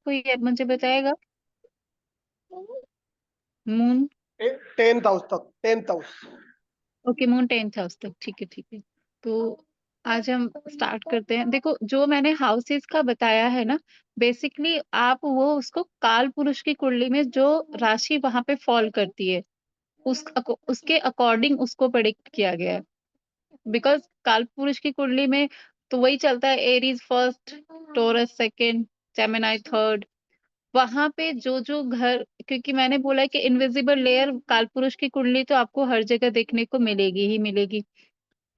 कोई मुझे बताएगा? मून। 10th हाउस तक, 10th house. Okay, moon 10th house तक, ठीक है ठीक है। तो आज हम स्टार्ट करते हैं। देखो, जो मैंने हाउसेस का बताया है ना, बेसिकली आप वो उसको काल पुरुष की कुंडली में जो राशि वहां पे फॉल करती है उसके अकॉर्डिंग उसको प्रेडिक्ट किया गया है। बिकॉज काल पुरुष की कुंडली में तो वही चलता है, Aries first, Taurus second, Gemini third. वहां पे जो जो घर, क्योंकि मैंने बोला है कि इनविजिबल लेयर कालपुरुष की कुंडली तो आपको हर जगह देखने को मिलेगी ही मिलेगी।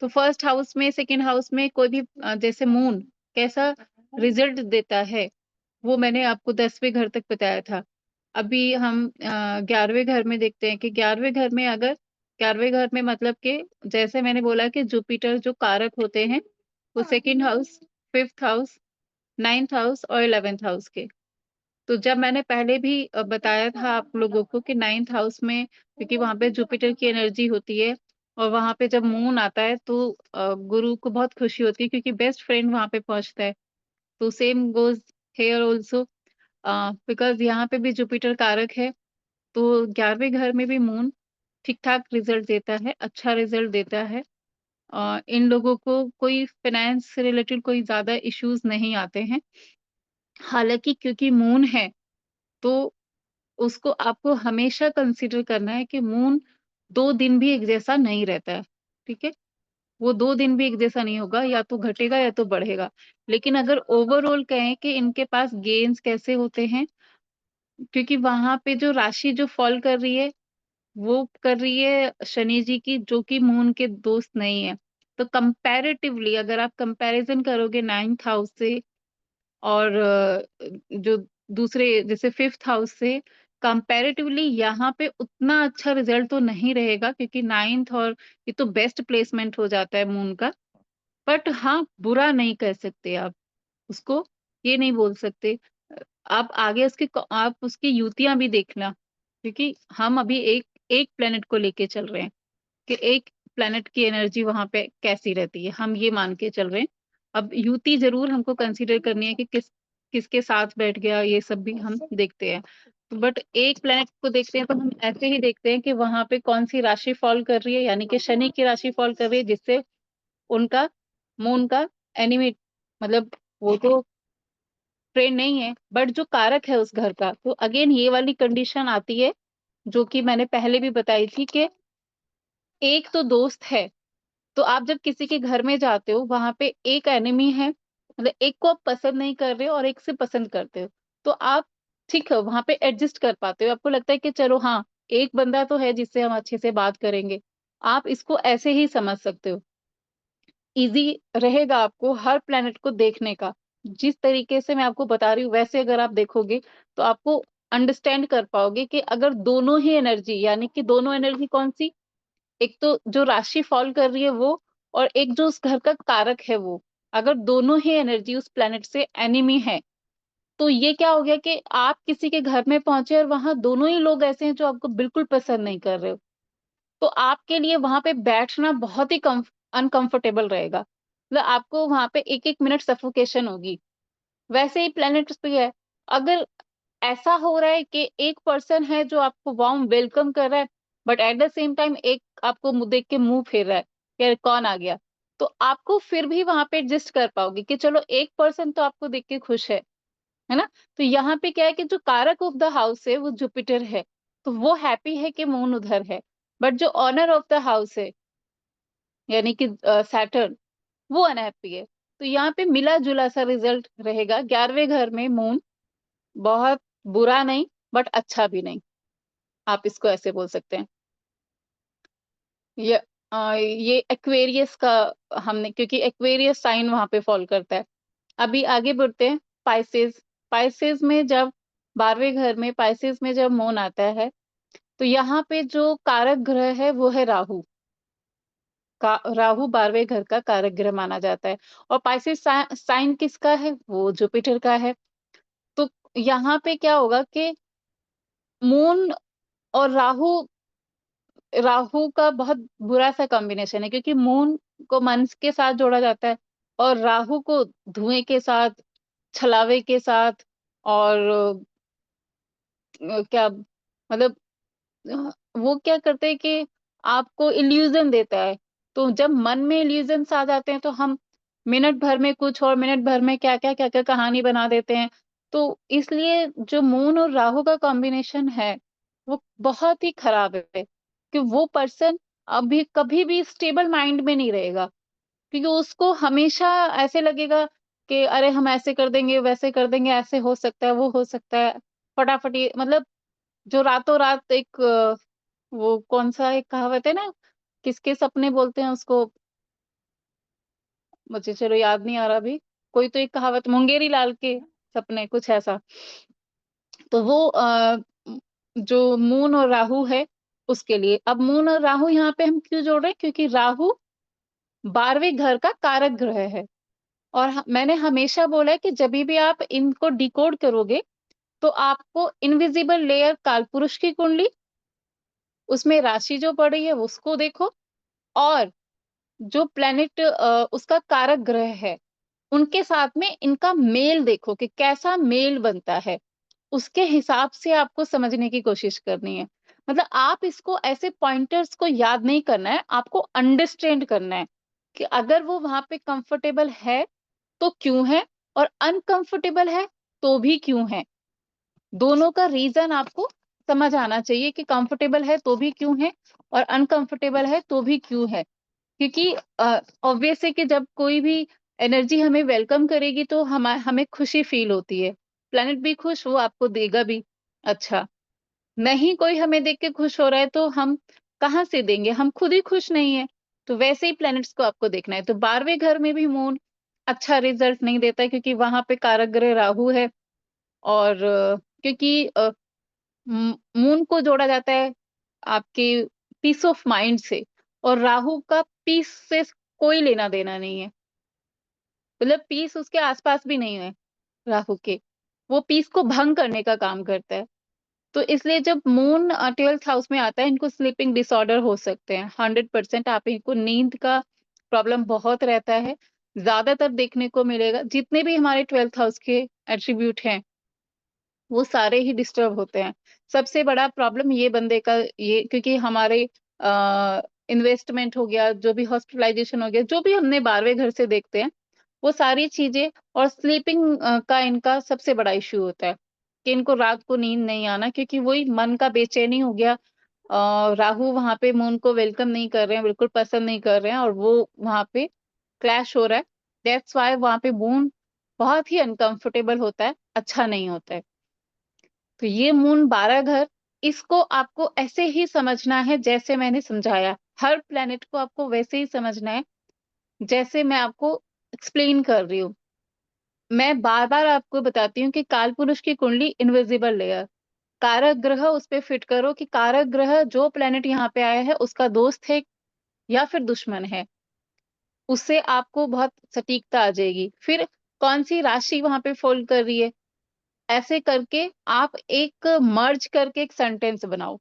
तो फर्स्ट हाउस में, सेकंड हाउस में कोई भी जैसे मून कैसा रिजल्ट देता है, वो मैंने आपको 10वें घर तक बताया था। अभी हम 11वें घर में देखते हैं कि 11वें घर में अगर 11वें घर में मतलब कि जैसे मैंने बोला कि जुपिटर जो कारक होते हैं वो second house, fifth house, ninth house और 11th हाउस के। तो जब मैंने पहले भी बताया था आप लोगों को कि 9th हाउस में, क्योंकि वहां पे जुपिटर की एनर्जी होती है और वहां पे जब मून आता है तो गुरु को बहुत खुशी होती है क्योंकि बेस्ट फ्रेंड वहां पे पहुंचता है। तो same goes here also, because यहाँ पे भी जुपिटर कारक है। तो 11वें घर में भी मून ठीक ठाक रिजल्ट देता है, अच्छा रिजल्ट देता है। इन लोगों को कोई फाइनेंस से रिलेटेड कोई ज्यादा इश्यूज नहीं आते हैं। हालांकि क्योंकि मून है तो उसको आपको हमेशा कंसीडर करना है कि मून 2 दिन भी एक जैसा नहीं रहता है। ठीक है, वो 2 दिन भी एक जैसा नहीं होगा, या तो घटेगा या तो बढ़ेगा। लेकिन अगर ओवरऑल कहें कि इनके पास गेन्स कैसे होते हैं, क्योंकि वहां पे जो राशि जो फॉल कर रही है वो कर रही है शनि जी की, जो कि मून के दोस्त नहीं है। तो कंपैरेटिवली अगर आप कंपैरिजन करोगे 9th हाउस से और जो दूसरे जैसे 5th हाउस से, कंपैरेटिवली यहाँ पे उतना अच्छा रिजल्ट तो नहीं रहेगा क्योंकि 9th और ये तो बेस्ट प्लेसमेंट हो जाता है मून का। बट हाँ, बुरा नहीं कह सकते आप उसको, ये नहीं बोल सकते। आप आगे उसके आप उसकी युतियां भी देखना, क्योंकि हम अभी एक एक प्लेनेट को लेके चल रहे हैं कि एक प्लेनेट की एनर्जी वहां पे कैसी रहती है, हम ये मान के चल रहे हैं। अब युति जरूर हमको कंसीडर करनी है कि किसके साथ बैठ गया, ये सब भी हम देखते हैं। बट एक प्लेनेट को देखते हैं तो हम ऐसे ही देखते हैं कि वहां पे कौन सी राशि फॉल कर रही है, यानी कि शनि की राशि फॉल कर रही है, जिससे उनका मून का एनिमी, मतलब वो तो ट्रेन नहीं है बट जो कारक है उस घर का। तो अगेन ये वाली कंडीशन आती है जो कि मैंने पहले भी बताई थी कि एक तो दोस्त है। तो आप जब किसी के घर में जाते हो वहां पे एक एनिमी है, मतलब एक को आप पसंद नहीं कर रहे हो और एक से पसंद करते हो, तो आप ठीक है वहां पे एडजस्ट कर पाते हो। आपको लगता है कि चलो हाँ, एक बंदा तो है जिससे हम अच्छे से बात करेंगे। आप इसको ऐसे ही समझ सकते हो। इजी रहेगा आपको हर प्लेनेट को देखने का। जिस तरीके से मैं आपको बता रही हूँ वैसे अगर आप देखोगे तो आपको अंडरस्टैंड कर पाओगे कि अगर दोनों ही एनर्जी, यानी कि दोनों एनर्जी कौन सी, एक तो जो राशि फॉल कर रही है वो, और एक जो उस घर का कारक है वो, अगर दोनों ही एनर्जी उस प्लेनेट से एनिमी है, तो ये क्या हो गया कि आप किसी के घर में पहुंचे और वहां दोनों ही लोग ऐसे हैं जो आपको बिल्कुल पसंद नहीं कर रहे हो, तो आपके लिए वहां पे बैठना बहुत ही अनकंफर्टेबल रहेगा। मतलब आपको वहां पे एक एक मिनट सफोकेशन होगी। वैसे ही प्लेनेट्स पे है, अगर ऐसा हो रहा है कि एक पर्सन है जो आपको वार्म वेलकम कर रहा है, but at the same time एक आपको मुंह देख के मुंह फेर रहा है कि कौन आ गया, तो आपको फिर भी वहां पे एडजस्ट कर पाओगे कि चलो एक पर्सन तो आपको देख के खुश है ना। तो यहाँ पे क्या है कि जो कारक ऑफ द हाउस है वो जुपिटर है, तो वो हैप्पी है कि मून उधर है। बट जो ऑनर ऑफ द हाउस है, यानी कि सैटर्न, वो अनहैप्पी है। तो यहाँ पे मिला जुला सा रिजल्ट रहेगा। 11वें घर में मून बहुत बुरा नहीं बट अच्छा भी नहीं, आप इसको ऐसे बोल सकते हैं। ये ये एक्वेरियस का हमने, क्योंकि एक्वेरियस साइन वहां पे फॉल करता है। अभी आगे बढ़ते हैं। पाइसेस, पाइसेस में जब 12वें घर में पाइसेस में जब मून आता है तो यहाँ पे जो कारक ग्रह है वो है राहु का। राहु 12वें घर का कारक ग्रह माना जाता है। और पाइसेस साइन किसका है, वो जुपिटर का है। तो यहाँ पे क्या होगा कि मून और राहु, राहु का बहुत बुरा सा कॉम्बिनेशन है, क्योंकि मून को मन के साथ जोड़ा जाता है और राहु को धुएं के साथ, छलावे के साथ, और क्या मतलब, वो क्या करते हैं कि आपको इल्यूजन देता है। तो जब मन में इल्यूजन्स आ जाते हैं तो हम मिनट भर में कुछ और मिनट भर में क्या क्या कहानी बना देते हैं। तो इसलिए जो मून और राहु का कॉम्बिनेशन है वो बहुत ही खराब है, कि वो पर्सन अभी कभी भी स्टेबल माइंड में नहीं रहेगा, क्योंकि उसको हमेशा ऐसे लगेगा कि अरे हम ऐसे कर देंगे वैसे कर देंगे, ऐसे हो सकता है वो हो सकता है, फटाफटी मतलब जो रातों रात एक वो कौन सा एक कहावत है ना, किसके सपने बोलते हैं उसको, मुझे चलो याद नहीं आ रहा अभी, कोई तो एक कहावत, मुंगेरी लाल के सपने, कुछ ऐसा। तो वो जो मून और राहु है उसके लिए। अब मून और राहु यहाँ पे हम क्यों जोड़ रहे हैं, क्योंकि राहु 12वें घर का कारक ग्रह है। और मैंने हमेशा बोला है कि जब भी आप इनको डिकोड करोगे तो आपको इनविजिबल लेयर कालपुरुष की कुंडली, उसमें राशि जो पड़ी है उसको देखो, और जो प्लेनेट उसका कारक ग्रह है उनके साथ में इनका मेल देखो कि कैसा मेल बनता है। उसके हिसाब से आपको समझने की कोशिश करनी है। मतलब आप इसको ऐसे पॉइंटर्स को याद नहीं करना है, आपको अंडरस्टैंड करना है कि अगर वो वहां पे कंफर्टेबल है तो क्यों है, और अनकंफर्टेबल है तो भी क्यों है। दोनों का रीजन आपको समझ आना चाहिए कि कंफर्टेबल है तो भी क्यों है, और अनकंफर्टेबल है तो भी क्यों है। क्योंकि ऑब्वियस है कि जब कोई भी एनर्जी हमें वेलकम करेगी तो हमें खुशी फील होती है। प्लेनेट भी खुश, वो आपको देगा भी। अच्छा, नहीं कोई हमें देख के खुश हो रहा है तो हम कहाँ से देंगे, हम खुद ही खुश नहीं है। तो वैसे ही प्लैनेट्स को आपको देखना है। तो 12वें घर में भी मून अच्छा रिजल्ट नहीं देता है, क्योंकि वहां पे कारक ग्रह राहु है। और क्योंकि मून को जोड़ा जाता है आपके पीस ऑफ माइंड से, और राहु का पीस से कोई लेना देना नहीं है। मतलब पीस उसके आसपास भी नहीं है राहु के, वो पीस को भंग करने का काम करता है। तो इसलिए जब मून 12th हाउस में आता है, इनको स्लीपिंग डिसऑर्डर हो सकते हैं 100%। आप इनको नींद का प्रॉब्लम बहुत रहता है, ज्यादातर देखने को मिलेगा। जितने भी हमारे 12th हाउस के एट्रीब्यूट हैं वो सारे ही डिस्टर्ब होते हैं। सबसे बड़ा प्रॉब्लम ये बंदे का, ये क्योंकि हमारे इन्वेस्टमेंट हो गया, जो भी हॉस्पिटलाइजेशन हो गया, जो भी हमने 12वें घर से देखते हैं वो सारी चीजें, और स्लीपिंग का इनका सबसे बड़ा इश्यू होता है कि इनको रात को नींद नहीं आना, क्योंकि वही मन का बेचैनी हो गया। राहु वहां पे मून को वेलकम नहीं कर रहे हैं, बिल्कुल पसंद नहीं कर रहे हैं, और वो वहां पे क्लैश हो रहा है। दैट्स वाई वहां पे मून बहुत ही अनकंफर्टेबल होता है, अच्छा नहीं होता है। तो ये मून 12 घर, इसको आपको ऐसे ही समझना है जैसे मैंने समझाया। हर प्लेनेट को आपको वैसे ही समझना है जैसे मैं आपको एक्सप्लेन कर रही हूँ। मैं बार बार आपको बताती हूँ कि काल पुरुष की कुंडली इनविजिबल लेयर, कारक ग्रह उस पे फिट करो कि कारक ग्रह जो प्लेनेट यहाँ पे आया है उसका दोस्त है या फिर दुश्मन है। उससे आपको बहुत सटीकता आ जाएगी। फिर कौन सी राशि वहां पे फोल्ड कर रही है, ऐसे करके आप एक मर्ज करके एक सेंटेंस बनाओ।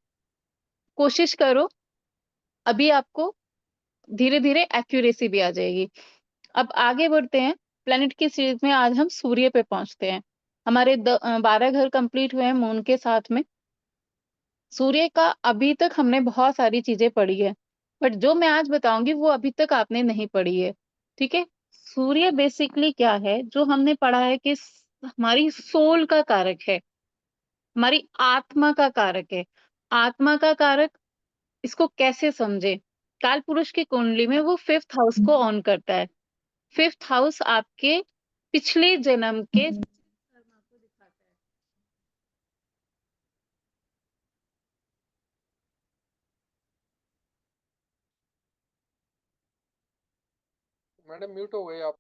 कोशिश करो, अभी आपको धीरे धीरे एक्यूरेसी भी आ जाएगी। अब आगे बढ़ते हैं। प्लेनेट की सीरीज में आज हम सूर्य पे पहुंचते हैं। हमारे 12 घर कंप्लीट हुए हैं मून के साथ में। सूर्य का अभी तक हमने बहुत सारी चीजें पढ़ी है, बट जो मैं आज बताऊंगी वो अभी तक आपने नहीं पढ़ी है। ठीक है। सूर्य बेसिकली क्या है, जो हमने पढ़ा है कि हमारी सोल का कारक है, हमारी आत्मा का कारक है। आत्मा का कारक, इसको कैसे समझे। काल पुरुष की कुंडली में वो 5th हाउस को ऑन करता है। 5th हाउस आपके पिछले जन्म के कर्म आपको दिखाता है। मैडम म्यूट हो गए आप।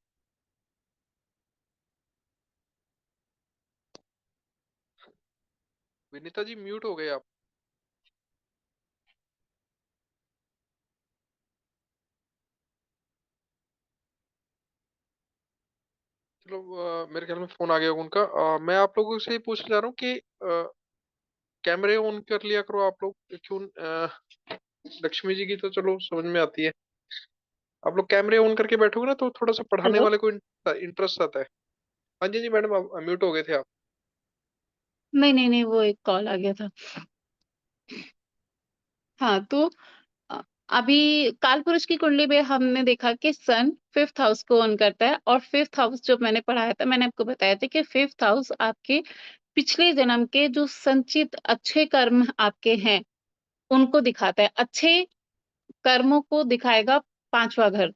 विनीता जी म्यूट हो गए आप। चलो मेरे ख्याल में फोन आ गया होगा उनका। मैं आप लोगों से पूछना चाह रहा हूँ कि कैमरे ऑन कर लिया करो आप लोग। क्यों लक्ष्मी जी की तो चलो समझ में आती है। आप लोग कैमरे ऑन करके बैठोगे ना तो थोड़ा सा पढ़ाने हेलो। वाले को इंटरेस्ट आता है। हाँ जी जी मैडम, आप म्यूट हो गए थे आप। नहीं, नहीं, नहीं, वो एक कॉल आ गया था। हाँ, तो अ, अभी कालपुरुष की कुंडली में हमने देखा कि सन 5th हाउस को ऑन करता है, और 5th हाउस जो मैंने पढ़ाया था, मैंने आपको बताया था कि 5th हाउस आपके पिछले जन्म के जो संचित अच्छे कर्म आपके हैं, उनको दिखाता है। अच्छे कर्मों को दिखाएगा 5वां घर।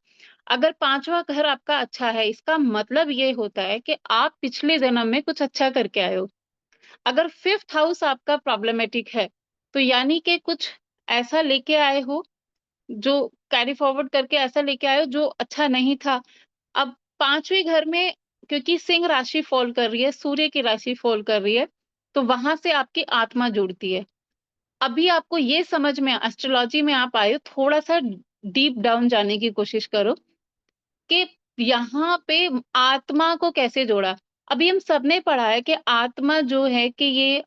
अगर 5वां घर आपका अच्छा है, इसका मतलब ये होता है कि आप पिछले जन्म में कुछ अच्छा करके आए हो। अगर 5th हाउस आपका प्रॉब्लमैटिक है, तो यानी कि कुछ ऐसा लेके आए हो, जो कैरी फॉरवर्ड करके ऐसा लेके आए हो जो अच्छा नहीं था। अब 5वें घर में, क्योंकि सिंह राशि फ़ॉल कर रही है, सूर्य की राशि फ़ॉल कर रही है, तो वहाँ से आपकी आत्मा जुड़ती है। अभी आपको ये समझ में, एस्ट्रोलॉजी में आप आए हो, थोड़ा-सा डीप डाउन जाने की कोशिश करो कि यहाँ पे आत्मा को कैसे जोड़ा। अभी हम सबने पढ़ा है कि आत्मा जो है कि ये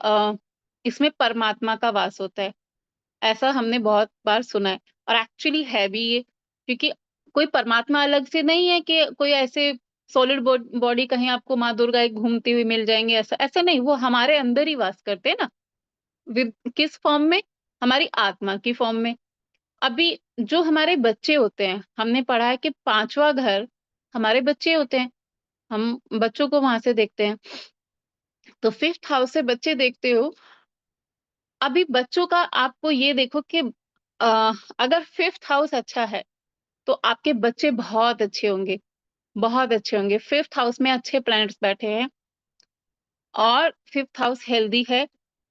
इसमें परमात्मा का वास होता है। ऐसा हमने बहुत बार सुना है, और एक्चुअली है भी ये, क्योंकि कोई परमात्मा अलग से नहीं है कि कोई ऐसे सॉलिड बॉडी कहीं आपको माँ दुर्गा एक घूमती हुई मिल जाएँगी, ऐसा ऐसा नहीं, वो हमारे अंदर ही वास करते हैं ना। किस फॉर्म में? हमारी आत्मा की फॉर्म में। अभी जो हमारे बच्चे होते हैं, हमने पढ़ा है कि 5वां घर हमारे बच्चे होते हैं। हम बच्चों को वहाँ से देखते हैं। तो 5th हाउस से बच्चे देखते हो। अभी बच्चों का आपको ये देखो कि अगर 5th हाउस अच्छा है, तो आपके बच्चे बहुत अच्छे होंगे, बहुत अच्छे होंगे। 5th हाउस में अच्छे प्लैनेट्स बैठे हैं, और 5th हाउस हेल्दी है,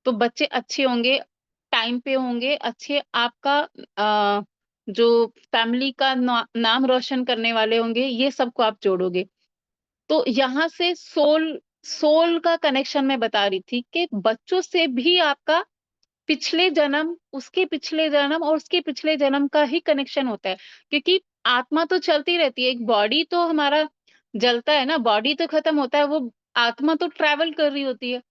तो बच्चे अच्छे होंगे, टाइम पे होंगे, अच्छे आपका जो फैमिली का नाम रोशन करने वाले होंगे, ये सबको आप जोड़ोगे। तो यहाँ से सोल सोल का कनेक्शन मैं बता रही थी कि बच्चों से भी आपका पिछले जन्म, उसके पिछले जन्म और उसके पिछले जन्म का ही कनेक्शन होता है। क्योंकि आत्मा तो चलती रहती है, एक बॉडी तो हमारा जलता है ना, बॉडी तो खत्म होता है, वो आत्मा तो ट्रैवल कर रही होती है।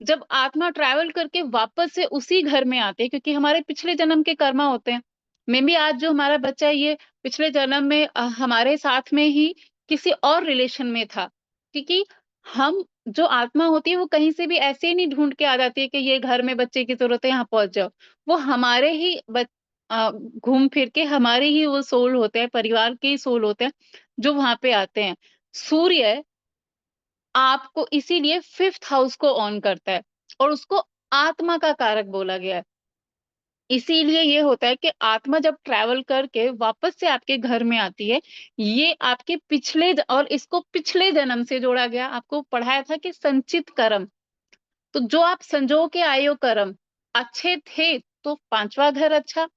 जब आत्मा ट्रैवल करके वापस से उसी घर में आते हैं, क्योंकि हमारे पिछले जन्म के कर्मा होते हैं। मे बी आज जो हमारा बच्चा है, ये पिछले जन्म में हमारे साथ में ही किसी और रिलेशन में था। क्योंकि हम, जो आत्मा होती है, वो कहीं से भी ऐसे ही नहीं ढूँढ के आ जाती है कि ये घर में बच्चे की ज़रूरत है, यहाँ पहुँच जाओ। वो हमारे ही घूम फिर के हमारे ही वो सोल होते हैं, परिवार के ही सोल होते हैं, जो वहाँ पे आते हैं। सूर्य आपको इसीलिए 5th हाउस को ऑन करता है, और उसको आत्मा का कारक बोला गया है। इसीलिए ये होता है कि आत्मा जब ट्रैवल करके वापस से आपके घर में आती है, ये आपके और इसको पिछले जन्म से जोड़ा गया। आपको पढ़ाया था कि संचित कर्म, तो जो आप संजो के आए हो कर्म, अच्छे थे तो 5वां घर अच्छा,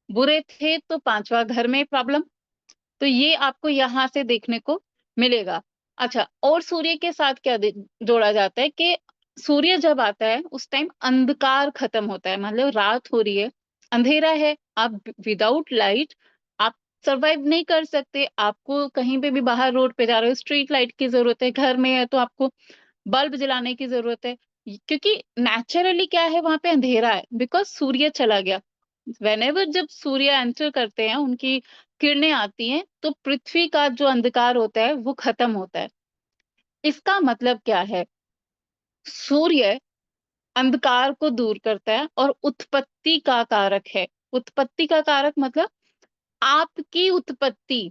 बुरे थे तो 5वां घर में प्रॉब्लम। तो ये आपको यहाँ से देखने को मिलेगा। अच्छा, और सूर्य के साथ क्या जोड़ा जाता है कि सूर्य जब आता है, उस टाइम अंधकार खत्म होता है, मतलब रात हो रही है, अंधेरा है, आप विदाउट लाइट आप सरवाइव नहीं कर सकते। आपको कहीं पे भी बाहर रोड पे जा रहे हो, स्ट्रीट लाइट की जरूरत है, घर में है तो आपको बल्ब जलाने की जरूरत है। क्योंकि नेचुरली क्या है, वहां पे अंधेरा है, बिकॉज सूर्य चला गया। व्हेनेवर जब सूर्य एंटर करते हैं, उनकी किरणें आती हैं, तो पृथ्वी का जो अंधकार होता है वो खत्म होता है। इसका मतलब क्या है? सूर्य अंधकार को दूर करता है और उत्पत्ति का कारक है। उत्पत्ति का कारक मतलब आपकी उत्पत्ति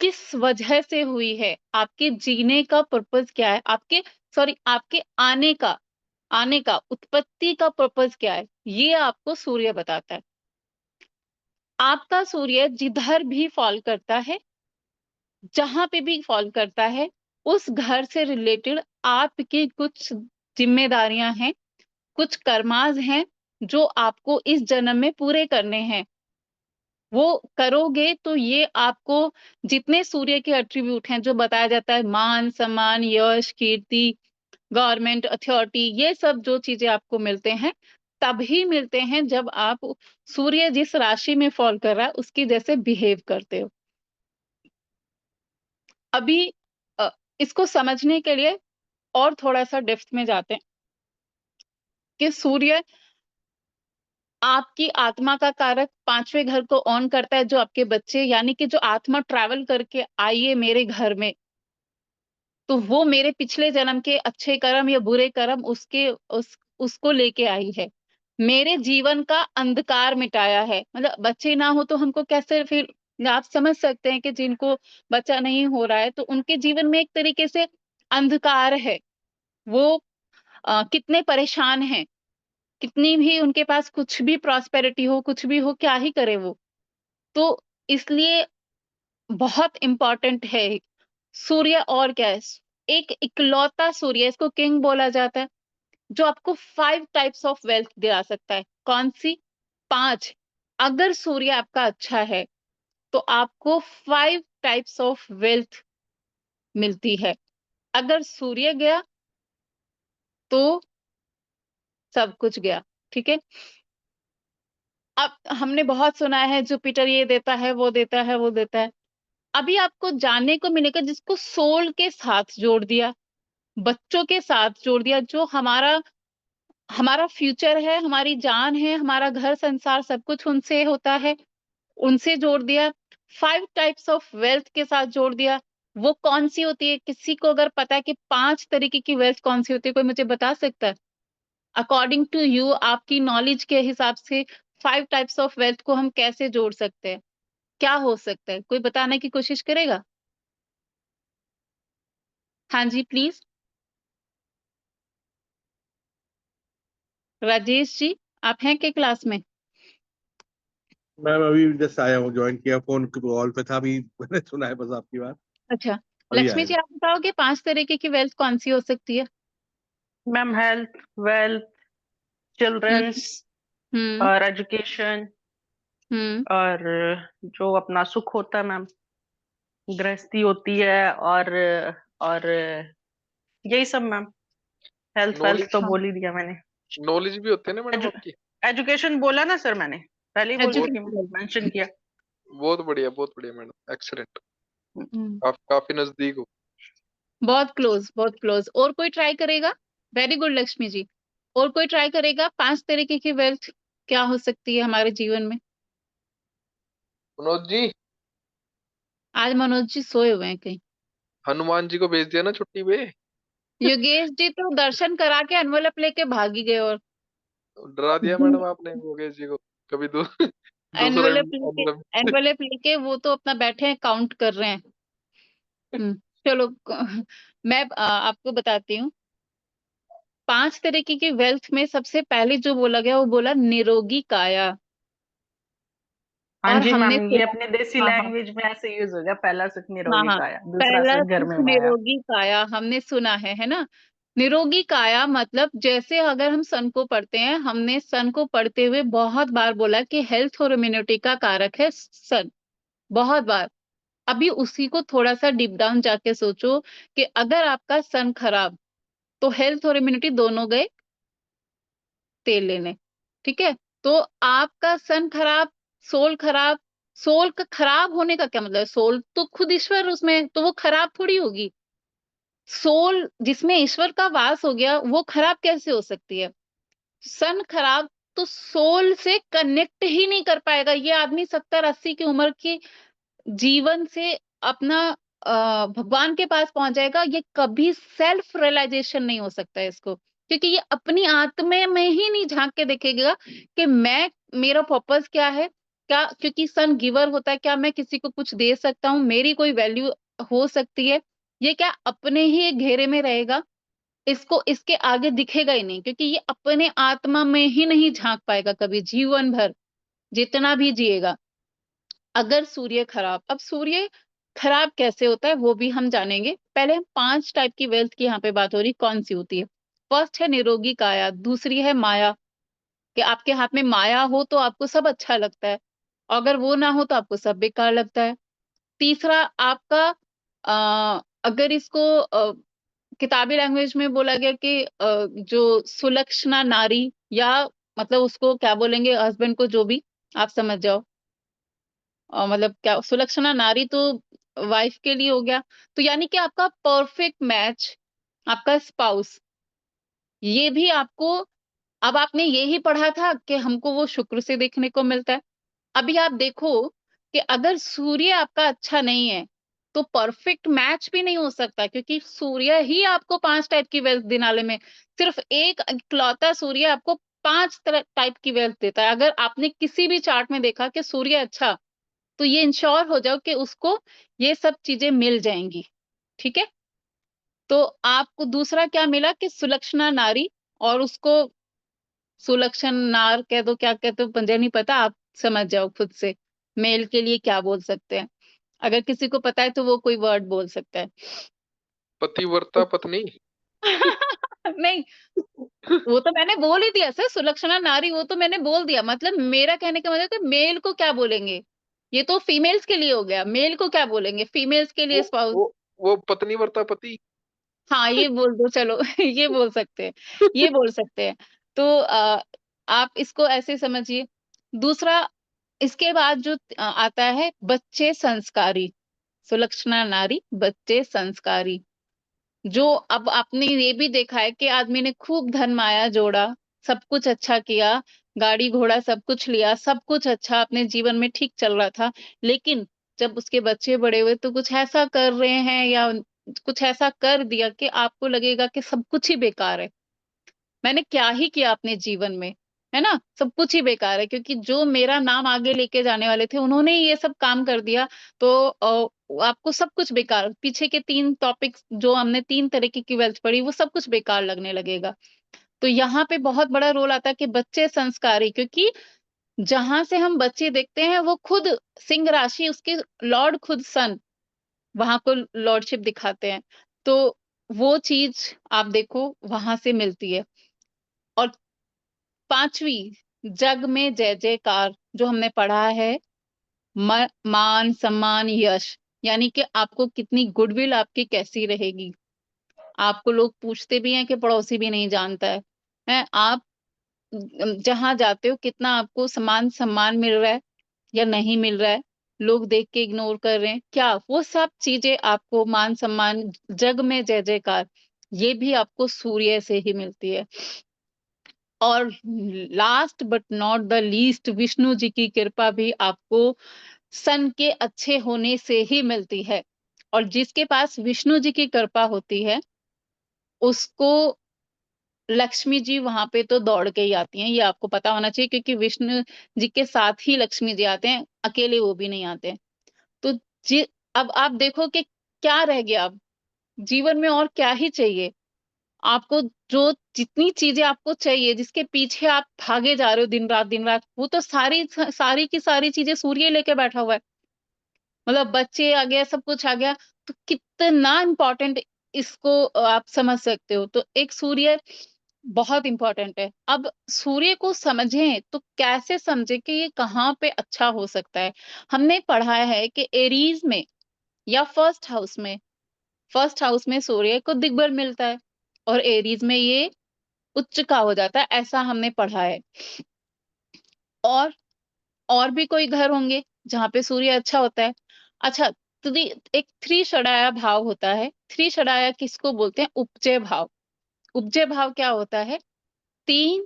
किस वजह से हुई है, आपके जीने का पर्पस क्या है, आपके, सॉरी, आपके आने का उत्पत्ति का पर्पस क्या है, ये आपको सूर्य बताता है। आपका सूर्य जिधर भी फॉल करता है, जहां पे भी फॉल करता है, उस घर से रिलेटेड आपकी कुछ जिम्मेदारियां हैं, कुछ कर्माज हैं, जो आपको इस जन्म में पूरे करने हैं। वो करोगे तो ये आपको जितने सूर्य के एट्रीब्यूट हैं, जो बताया जाता है, मान सम्मान, यश, कीर्ति, गवर्नमेंट अथॉरिटी, ये सब जो चीजें आपको मिलते हैं, तभी मिलते हैं जब आप सूर्य जिस राशि में फॉल कर रहा है उसकी जैसे बिहेव करते हो। अभी अ, इसको समझने के लिए और थोड़ा-सा डेप्थ में जाते हैं कि सूर्य आपकी आत्मा का कारक 5वें घर को ऑन करता है, जो आपके बच्चे, यानी कि जो आत्मा ट्रैवल करके आई है मेरे घर में, तो वो मेरे पिछले जन्म के अच्छे कर्म या बुरे कर्म, उसको लेके आई है, मेरे जीवन का अंधकार मिटाया है। मतलब बच्चे ना हो तो हमको कैसे फिर, आप समझ सकते हैं कि जिनको बच्चा नहीं हो रहा है तो उनके जीवन में एक तरीके से अंधकार है। वो कितने परेशान हैं, कितनी भी उनके पास कुछ भी प्रॉस्पेरिटी हो, कुछ भी हो, क्या ही करे वो। तो इसलिए बहुत इम्पोर्टेंट है सूर्य। और क्या है, एक इकलौता सूर्य, इसको किंग बोला जाता है, जो आपको 5 टाइप्स ऑफ वेल्थ दिला सकता है। कौन सी? 5। अगर सूर्य आपका अच्छा है तो आपको 5 टाइप्स ऑफ वेल्थ मिलती है। अगर सूर्य गया तो सब कुछ गया। ठीक है। अब हमने बहुत सुना है जुपिटर ये देता है, वो देता है, वो देता है। अभी आपको जानने को मिलेगा जिसको सोल के साथ जोड़ दिया, बच्चों के साथ जोड़ दिया, जो हमारा हमारा फ्यूचर है, हमारी जान है, हमारा घर संसार सब कुछ उनसे होता है, उनसे जोड़ दिया। 5 टाइप्स ऑफ वेल्थ के साथ जोड़ दिया। वो कौन सी होती है? किसी को अगर पता है कि 5 तरीके की वेल्थ कौन सी होती है, कोई मुझे बता सकता है? अकॉर्डिंग टू यू, आपकी नॉलेज के हिसाब से 5 टाइप्स ऑफ वेल्थ को हम कैसे जोड़ सकते हैं? क्या हो सकता है? कोई बताने की कोशिश करेगा? हाँ जी, प्लीज। राजेश जी, आप हैं क्या क्लास में? मैम अभी जस्ट आया हूँ, ज्वाइन किया, फोन कॉल पे था अभी। मैंने सुना है बस आपकी बात। अच्छा, अभी लक्ष्मी आया। जी, आप बताओगे 5 तरीके की वेल्थ कौन सी हो सकती है? मैम हेल्थ, वेल्थ, हम्म। चिल्ड्रंस हम्म। और एजुकेशन हम्म। और जो अपना सुख होता है मैम, गृहस्थी होती है और यही सब मैम। हेल्थ वेल्थ तो नॉलेज, हाँ, बोल ही दिया मैंने। नॉलेज भी होते हैं ना मैडम एजु, आपकी। एजुकेशन बोला ना सर मैंने, पहले ही बोल बहुत चुकी हूँ, एजुकेशन। मेंशन किया। बहुत बढ़िया मैडम, एक्सीलेंट। हम्म। आप काफी नजदीक हो। बहुत क्लोज, बहुत क्लोज। और कोई ट्राई करेगा? Very good Lakshmi ji. और कोई ट्राई करेगा? 5 तरीके की वेल्थ क्या हो सकती है हमारे जीवन में? मनोज जी, आज मनोज जी सोए हुए हैं कहीं। हनुमान जी को भेज दिया ना छुट्टी पे। योगेश जी तो दर्शन करा के एनवलप लेके भागी गए। और डरा दिया मैडम आपने योगेश जी को। कभी दूसरा मतलब। एनवलप लेके वो तो अपना बैठे हैं, काउंट कर रहे हैं। चलो मैं आपको बताती हूँ। 5 तरीके की वेल्थ में सबसे पहले जो बोला गया वो बोला निरोगी काया। हाँ और जी हमने मैम, ये सुना, अपने देसी हाँ हाँ, लैंग्वेज में ऐसे यूज हो गया, पहला सुख हाँ निरोगी हाँ, काया, दूसरा पहला सुख घर सुख में माया। निरोगी काया हमने सुना है ना। निरोगी काया मतलब, जैसे अगर हम सन को पढ़ते हैं, हमने सन को पढ़ते हुए बहुत बार बोला कि हेल्थ और इम्यूनिटी का कारक है सन, बहुत बार। अभी उसी को थोड़ा सा डीप डाउन जाके सोचो कि अगर आपका सन खराब, तो हेल्थ और इम्यूनिटी दोनों गए तेल लेने। ठीक है। तो आपका सन खराब, सोल खराब। सोल का खराब होने का क्या मतलब है? सोल तो खुद ईश्वर उसमें, तो वो खराब थोड़ी होगी। सोल जिसमें ईश्वर का वास हो गया, वो खराब कैसे हो सकती है? सन खराब, तो सोल से कनेक्ट ही नहीं कर पाएगा ये आदमी। 70-80 की उम्र की जीवन से अपना भगवान के पास पहुंच जाएगा, ये कभी सेल्फ रियलाइजेशन नहीं हो सकता है इसको, क्योंकि ये अपनी आत्मा में ही नहीं झांक के देखेगा कि मैं, मेरा पर्पस क्या है, क्या, क्योंकि सन गिवर होता है, क्या मैं किसी को कुछ दे सकता हूँ, मेरी कोई वैल्यू हो सकती है? ये क्या अपने ही एक घेरे में रहेगा, इसको इसके आगे दिखेगा ही नहीं, क्योंकि ये अपने आत्मा में ही नहीं झांक पाएगा कभी जीवन भर, जितना भी जिएगा। अगर सूर्य खराब, अब सूर्य खराब कैसे होता है वो भी हम जानेंगे। पहले हम 5 टाइप की वेल्थ की यहाँ पे बात हो रही, कौन सी होती है? फर्स्ट है निरोगी काया, दूसरी है माया, कि आपके हाथ में माया हो तो आपको सब अच्छा लगता है, अगर वो ना हो तो आपको सब बेकार लगता है। तीसरा आपका, अगर इसको किताबी लैंग्वेज में बोला गया कि जो सुलक्षणा नारी, या मतलब उसको क्या बोलेंगे, हस्बैंड को, जो भी आप समझ जाओ, मतलब क्या सुलक्षणा नारी तो वाइफ के लिए हो गया। तो यानी कि आपका परफेक्ट मैच, आपका स्पाउस, ये भी आपको, अब आपने ये ही पढ़ा था कि हमको वो शुक्र से देखने को मिलता है। अभी आप देखो कि अगर सूर्य आपका अच्छा नहीं है, तो परफेक्ट मैच भी नहीं हो सकता, क्योंकि सूर्य ही आपको 5 टाइप की वेल्थ दिनाले में, सिर्फ एक इकलौता सूर्य आपको 5 तरह टाइप की वेल्थ देता है। अगर आपने किसी भी चार्ट में देखा कि सूर्य अच्छा, तो ये इंश्योर हो जाओ कि उसको ये सब चीजें मिल जाएंगी। ठीक है? तो आपको दूसरा क्या मिला कि सुलक्षणा नारी, और उसको सुलक्षण नार कह दो, क्या कहते हो मुझे नहीं पता, आप समझ जाओ खुद से मेल के लिए क्या बोल सकते हैं। अगर किसी को पता है तो वो कोई वर्ड बोल सकता है। पतिव्रता पत्नी। नहीं, वो तो मैंने बोल ही दिया सर, सुलक्षणा नारी वो तो मैंने बोल दिया। मतलब मेरा कहने का मतलब है मेल को क्या बोलेंगे, ये तो फीमेल्स के लिए हो गया, मेल को क्या बोलेंगे, फीमेल्स के लिए वो स्पाउस। वो वो पत्नी वर्ता पति। हाँ ये बोल दो चलो। ये बोल सकते हैं, ये बोल सकते हैं। तो आप इसको ऐसे समझिए। दूसरा, इसके बाद जो आता है बच्चे संस्कारी, सुलक्षणा नारी बच्चे संस्कारी। जो अब आपने ये भी देखा है कि आदमी ने खूब धन माया जोड़ा, सब कुछ अच्छा किया, गाड़ी घोड़ा सब कुछ लिया, सब कुछ अच्छा अपने जीवन में ठीक चल रहा था, लेकिन जब उसके बच्चे बड़े हुए तो कुछ ऐसा कर रहे हैं या कुछ ऐसा कर दिया कि आपको लगेगा कि सब कुछ ही बेकार है, मैंने क्या ही किया अपने जीवन में, है ना, सब कुछ ही बेकार है, क्योंकि जो मेरा नाम आगे लेके जाने वाले थे उन्होंने ही ये सब काम कर दिया। तो आपको सब कुछ बेकार, पीछे के 3 टॉपिक्स जो हमने 3 तरीके की वेल्थ पढ़ी वो सब कुछ बेकार लगने लगेगा। तो यहाँ पे बहुत बड़ा रोल आता है कि बच्चे संस्कारी, क्योंकि जहां से हम बच्चे देखते हैं वो खुद सिंह राशि, उसके लॉर्ड खुद सन वहां को लॉर्डशिप दिखाते हैं। तो वो चीज आप देखो वहां से मिलती है। और 5वीं, जग में जय जयकार, जो हमने पढ़ा है, मान सम्मान यश, यानी कि आपको कितनी गुडविल आपकी कैसी रहेगी। आपको लोग पूछते भी हैं कि पड़ोसी भी नहीं जानता है आप जहां जाते हो कितना आपको समान सम्मान मिल रहा है या नहीं मिल रहा है, लोग देख के इग्नोर कर रहे हैं क्या, वो सब चीजें आपको, मान सम्मान, जग में जय जयकार, ये भी आपको सूर्य से ही मिलती है। और last but not the least, Vishnu ji की कृपा भी आपको सन के अच्छे होने से ही मिलती है। और जिसके पास विष्णु जी की कृपा होती है उसको लक्ष्मी जी वहां पे तो दौड़ के ही आती हैं, ये आपको पता होना चाहिए, क्योंकि विष्णु जी के साथ ही लक्ष्मी जी आते हैं, अकेले वो भी नहीं आते हैं। तो जी, अब आप देखो कि क्या रह गया, अब जीवन में और क्या ही चाहिए आपको। जो जितनी चीजें आपको चाहिए, जिसके पीछे आप भागे जा रहे हो दिन रात, वो तो सारी सारी की सारी चीजें सूर्य लेके बैठा हुआ है। मतलब बच्चे आ गया, सब कुछ आ गया, तो कितना इम्पोर्टेंट इसको आप समझ सकते हो। तो एक सूर्य बहुत इंपॉर्टेंट है। अब सूर्य को समझें तो कैसे समझे कि ये कहाँ पे अच्छा हो सकता है। हमने पढ़ा है कि एरीज में या फर्स्ट हाउस में सूर्य को दिग्बल मिलता है, और एरीज में ये उच्च का हो जाता है, ऐसा हमने पढ़ा है। और और भी कोई घर होंगे जहाँ पे सूर्य अच्छा होता है। अच्छा, तो एक 3 षडाया भाव होता है। 3 षडाया किसको बोलते हैं? उपजय भाव। उपजय भाव क्या होता है? 3,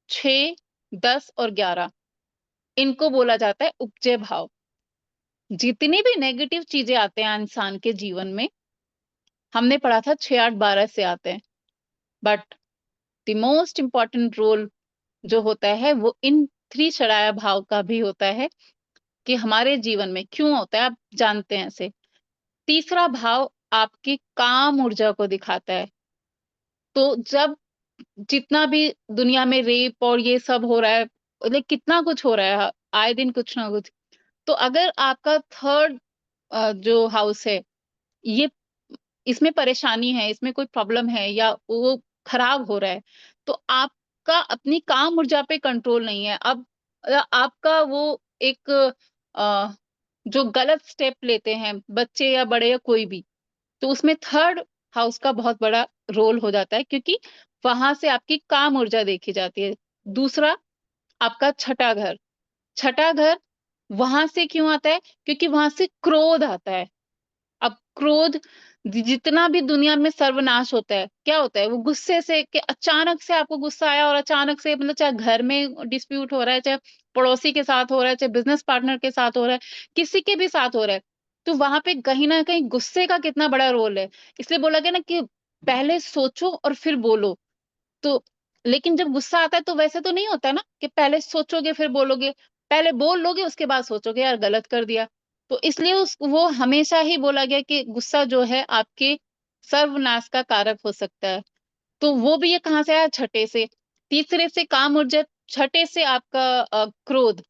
6, 10 और 11, इनको बोला जाता है उपजय भाव। जितनी भी नेगेटिव चीजें आते हैं इंसान के जीवन में, हमने पढ़ा था 6, 8, 12 से आते हैं, but the most important role जो होता है वो इन 3 षडाया भाव का भी होता है, कि हमारे जीवन में क्यों होता है, आप जानते हैं इसे। तीसरा भाव आपकी काम ऊर्जा को दिखाता है। तो जब जितना भी दुनिया में रेप और ये सब हो रहा है, मतलब कितना कुछ हो रहा है आए दिन कुछ ना कुछ, तो अगर आपका थर्ड जो हाउस है, ये इसमें परेशानी है, इसमें कोई प्रॉब्लम है या वो खराब हो रहा है, तो आपका अपनी काम ऊर्जा पे कंट्रोल नहीं है। अब आपका वो एक जो गलत स्टेप लेते हैं बच्चे या बड़े या कोई भी, तो उसमें थर्ड हाउस का बहुत बड़ा रोल हो जाता है, क्योंकि वहां से आपकी काम ऊर्जा देखी जाती है। दूसरा, आपका छठा घर वहां से क्यों आता है? क्योंकि वहां से क्रोध आता है। अब क्रोध, जितना भी दुनिया में सर्वनाश होता है, क्या होता है? वो गुस्से से, कि अचानक से आपको गुस्सा आया और अचानक से, मतलब चाहे घर में डिस्प्यूट हो रहा है, चाहे पड़ोसी के साथ हो रहा है, चाहे बिजनेस पार्टनर के साथ हो रहा है, किसी के भी साथ हो रहा है, तो वहां पे कहीं ना कहीं गुस्से का कितना बड़ा रोल है। इसलिए बोला गया ना कि पहले सोचो और फिर बोलो। तो लेकिन जब गुस्सा आता है तो वैसे तो नहीं होता है ना कि पहले सोचोगे फिर बोलोगे, पहले बोल लोगे उसके बाद सोचोगे यार गलत कर दिया। तो इसलिए उस वो हमेशा ही बोला गया कि गुस्सा जो है आपके सर्वनाश का कारक हो सकता है। तो वो भी ये कहाँ से आया? छठे से। तीसरे से काम ऊर्जा, छठे से आपका क्रोध,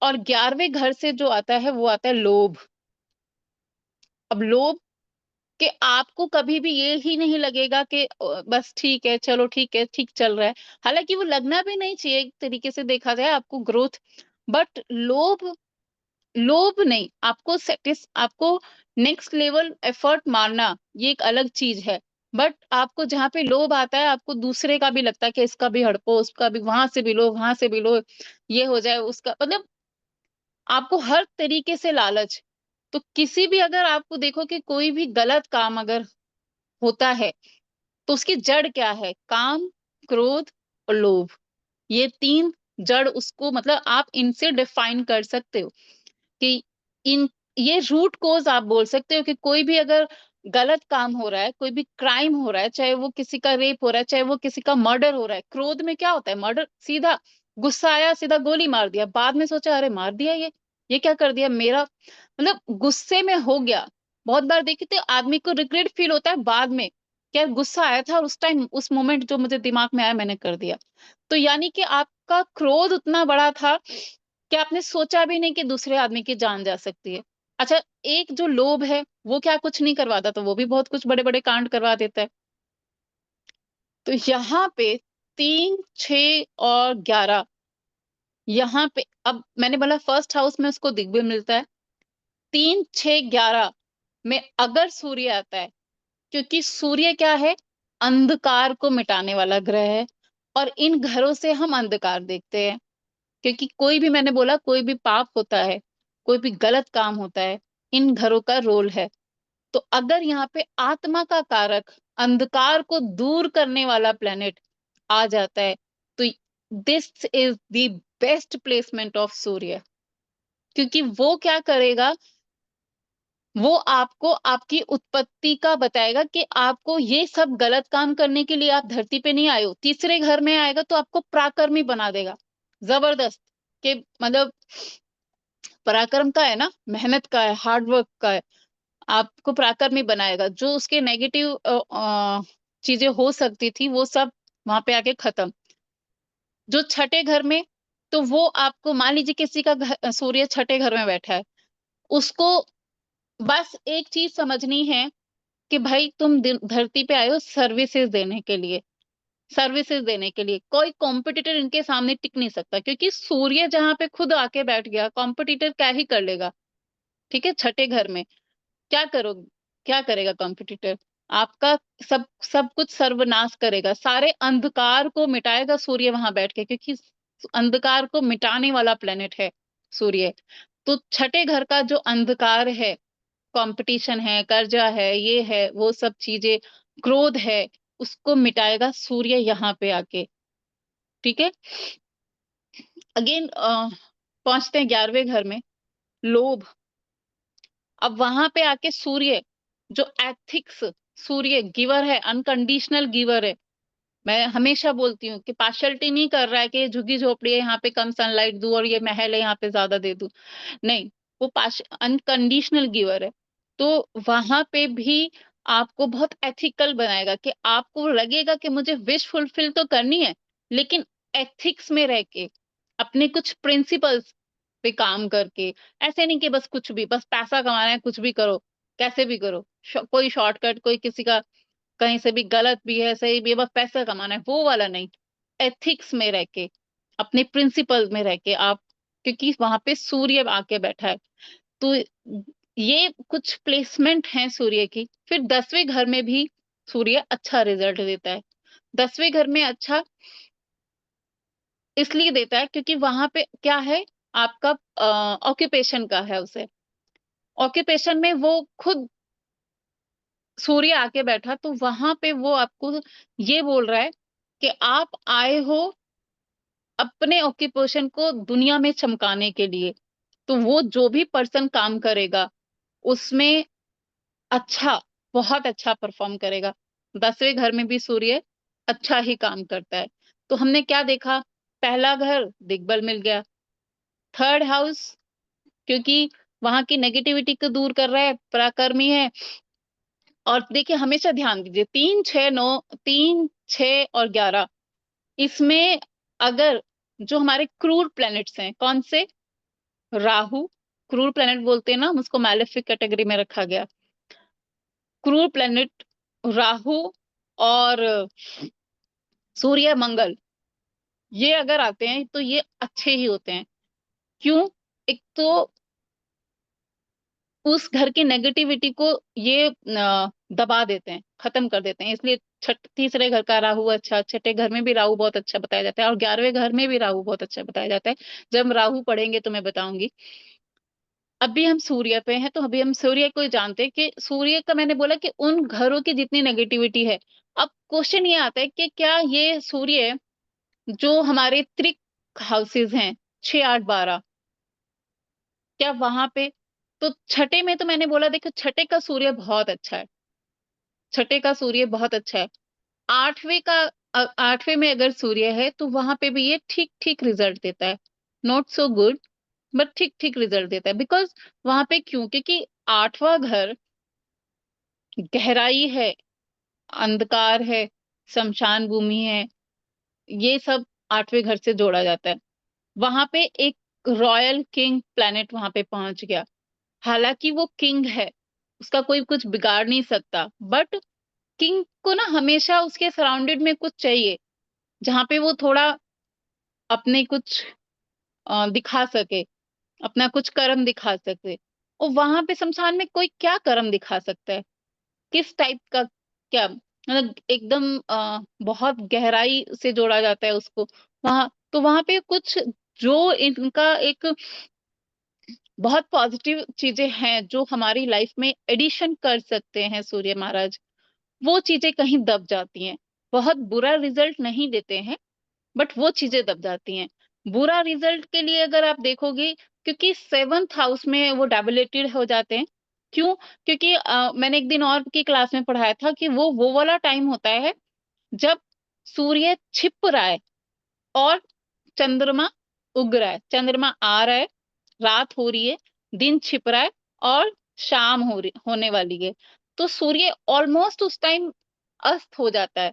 और 11वें घर से जो आता है वो आता है लोभ। अब लोभ कि आपको कभी भी ये ही नहीं लगेगा कि बस ठीक है, चलो ठीक है, ठीक चल रहा है। हालांकि वो लगना भी नहीं चाहिए, एक तरीके से देखा जाए आपको ग्रोथ। बट लोभ, लोभ नहीं, आपको नेक्स्ट लेवल एफर्ट मारना ये एक अलग चीज है। बट आपको जहाँ पे लोभ आता है आपको दूसरे का भी लगता है कि इसका भी हड़पो, उसका भी, वहां से भी लो, वहां से भी लो, ये हो जाए उसका, मतलब आपको हर तरीके से लालच। तो किसी भी, अगर आपको देखो कि कोई भी गलत काम अगर होता है तो उसकी जड़ क्या है? काम, क्रोध और लोभ। ये तीन जड़ उसको, मतलब आप इनसे डिफाइन कर सकते हो कि इन, ये रूट कोज आप बोल सकते हो कि कोई भी अगर गलत काम हो रहा है, कोई भी क्राइम हो रहा है, चाहे वो किसी का रेप हो रहा है, चाहे वो किसी का मर्डर हो रहा है, क्रोध में क्या होता है? मर्डर, सीधा गुस्सा आया सीधा गोली मार दिया, बाद में सोचा अरे मार दिया, ये क्या कर दिया मेरा, मतलब गुस्से में हो गया। बहुत बार देखते थे आदमी को रिग्रेट फील होता है बाद में, क्या गुस्सा आया था और उस टाइम उस मोमेंट जो मुझे दिमाग में आया मैंने कर दिया। तो यानी कि आपका क्रोध उतना बड़ा था कि आपने सोचा भी नहीं कि दूसरे आदमी की जान जा सकती है। अच्छा, एक जो लोभ है वो क्या कुछ नहीं करवाता, तो वो भी बहुत कुछ बड़े बड़े कांड करवा देता है। तो यहाँ पे 3, 6 और 11, यहाँ पे अब मैंने बोला फर्स्ट हाउस में उसको दिग्बल मिलता है। 3, 6, 11 में अगर सूर्य आता है, क्योंकि सूर्य क्या है? अंधकार को मिटाने वाला ग्रह है। और इन घरों से हम अंधकार देखते हैं, क्योंकि कोई भी, मैंने बोला कोई भी पाप होता है, कोई भी गलत काम होता है, इन घरों का रोल है। तो अगर यहाँ पे आत्मा का कारक, अंधकार को दूर करने वाला प्लेनेट आ जाता है, तो this is the best placement of Surya. क्योंकि वो क्या करेगा? वो आपको आपकी उत्पत्ति का बताएगा कि आपको ये सब गलत काम करने के लिए आप धरती पे नहीं आए हो। तीसरे घर में आएगा तो आपको पराक्रमी बना देगा, जबरदस्त, कि मतलब पराक्रम का है ना, मेहनत का है, हार्ड वर्क का है, आपको पराक्रमी बनाएगा। जो उसके नेगेटिव चीजें हो सकती थी वो सब वहां पे आके खत्म। जो छठे घर में, तो वो आपको, मान लीजिए किसी का सूर्य छठे घर में बैठा है, उसको बस एक चीज समझनी है कि भाई तुम धरती पे आए हो सर्विसेज देने के लिए। सर्विसेज देने के लिए कोई कॉम्पिटिटर इनके सामने टिक नहीं सकता, क्योंकि सूर्य जहां पे खुद आके बैठ गया, कॉम्पिटिटर क्या ही कर लेगा। ठीक है, छठे घर में क्या करो, क्या करेगा कॉम्पिटिटर? आपका सब सब कुछ सर्वनाश करेगा, सारे अंधकार को मिटाएगा सूर्य वहां बैठ के, क्योंकि अंधकार को मिटाने वाला प्लेनेट है सूर्य। तो छठे घर का जो अंधकार है, कंपटीशन है, कर्जा है, ये है, वो सब चीजें, क्रोध है, उसको मिटाएगा सूर्य यहाँ पे आके। ठीक है, अगेन पहुंचते हैं 11वें घर में, लोभ। अब वहां पे आके सूर्य, जो एथिक्स, सूर्य गिवर है, अनकंडीशनल गिवर है। मैं हमेशा बोलती हूँ कि पार्शलिटी नहीं कर रहा है कि ये झुग्गी झोपड़ी है यहाँ पे कम सनलाइट दूं और ये महल है यहाँ पे ज्यादा दे दूं, नहीं, वो अनकंडीशनल गिवर है। तो वहां पे भी आपको बहुत एथिकल बनाएगा कि आपको लगेगा कि मुझे विश फुलफिल तो करनी है, लेकिन एथिक्स में रह के, अपने कुछ प्रिंसिपल्स पे काम करके। ऐसे नहीं कि बस कुछ भी, बस पैसा कमाना है कुछ भी करो, कैसे भी करो, कोई शॉर्टकट, कोई किसी का कहीं से भी, गलत भी है सही भी है, बस पैसा कमाना है, वो वाला नहीं। एथिक्स में रह के, अपने प्रिंसिपल में रह के आप, क्योंकि वहां पे सूर्य आके बैठा है। तो ये कुछ प्लेसमेंट है सूर्य की। फिर 10वें घर में भी सूर्य अच्छा रिजल्ट देता है। 10वें घर में अच्छा इसलिए देता है क्योंकि वहां पे क्या है, आपका ऑक्यूपेशन का है उसे। ऑक्यूपेशन में वो खुद सूर्य आके बैठा, तो वहां पे वो आपको ये बोल रहा है कि आप आए हो अपने ऑक्यूपेशन को दुनिया में चमकाने के लिए। तो वो जो भी पर्सन काम करेगा उसमें अच्छा, बहुत अच्छा परफॉर्म करेगा। 10वें घर में भी सूर्य अच्छा ही काम करता है। तो हमने क्या देखा, पहला घर दिग्बल मिल गया, थर्ड हाउस क्योंकि वहां की नेगेटिविटी को दूर कर रहा है, पराक्रमी है। और देखिए हमेशा ध्यान दीजिए 3 6 9, 3 6 और 11, इसमें अगर जो हमारे क्रूर प्लैनेट्स हैं, कौन से, राहु, क्रूर प्लैनेट बोलते हैं ना, हम उसको मैलेफिक कैटेगरी में रखा गया। क्रूर प्लैनेट राहु और सूर्य मंगल, ये अगर आते हैं तो ये अच्छे ही होते हैं। क्यों? एक तो उस घर की नेगेटिविटी को ये दबा देते हैं, खत्म कर देते हैं। इसलिए तीसरे घर का राहु अच्छा, छठे घर में भी राहु बहुत अच्छा बताया जाता है, और 11वें घर में भी राहु बहुत अच्छा बताया जाता है। जब हम राहु पढ़ेंगे तो मैं बताऊंगी। अभी हम सूर्य पे हैं, तो अभी हम सूर्य को जानते हैं कि सूर्य का मैंने बोला कि उन घरों की जितनी नेगेटिविटी है। अब क्वेश्चन ये आता है कि क्या ये सूर्य जो हमारे त्रिक हाउसेस हैं, 6 8 12, क्या वहां पे, तो छठे में तो मैंने बोला देखो छठे का सूर्य बहुत अच्छा है, छठे का सूर्य बहुत अच्छा है। आठवें का 8वें में अगर सूर्य है तो वहां पे भी ये ठीक ठीक रिजल्ट देता है, नॉट सो गुड बट ठीक ठीक रिजल्ट देता है। बिकॉज वहां पे क्यों, क्योंकि 8वां घर गहराई है, अंधकार है, शमशान भूमि है, ये सब 8वें घर से जोड़ा जाता है। वहां पे एक रॉयल किंग प्लैनेट वहां पे पहुंच गया। हालांकि वो किंग है, उसका कोई कुछ बिगाड़ नहीं सकता, बट किंग को ना हमेशा उसके सराउंडेड में कुछ चाहिए जहां पे वो थोड़ा अपने कुछ दिखा सके, अपना कुछ कर्म दिखा सके। और वहां पे शमशान में कोई क्या कर्म दिखा सकता है, किस टाइप का, क्या मतलब एकदम बहुत गहराई से जोड़ा जाता है उसको वहां। तो वहां पे कुछ जो इनका एक बहुत पॉजिटिव चीजें हैं जो हमारी लाइफ में एडिशन कर सकते हैं सूर्य महाराज, वो चीजें कहीं दब जाती हैं। बहुत बुरा रिजल्ट नहीं देते हैं, बट वो चीजें दब जाती हैं। बुरा रिजल्ट के लिए अगर आप देखोगे, क्योंकि 7th हाउस में वो डेबिलेटेड हो जाते हैं। क्यों? क्योंकि मैंने एक दिन और की क्लास में पढ़ाया था कि वो वाला टाइम होता है जब सूर्य छिप रहा है और चंद्रमा उग रहा है, चंद्रमा आ रहा है, रात हो रही है, दिन छिप रहा है और शाम होने वाली है। तो सूर्य ऑलमोस्ट उस टाइम अस्त हो जाता है,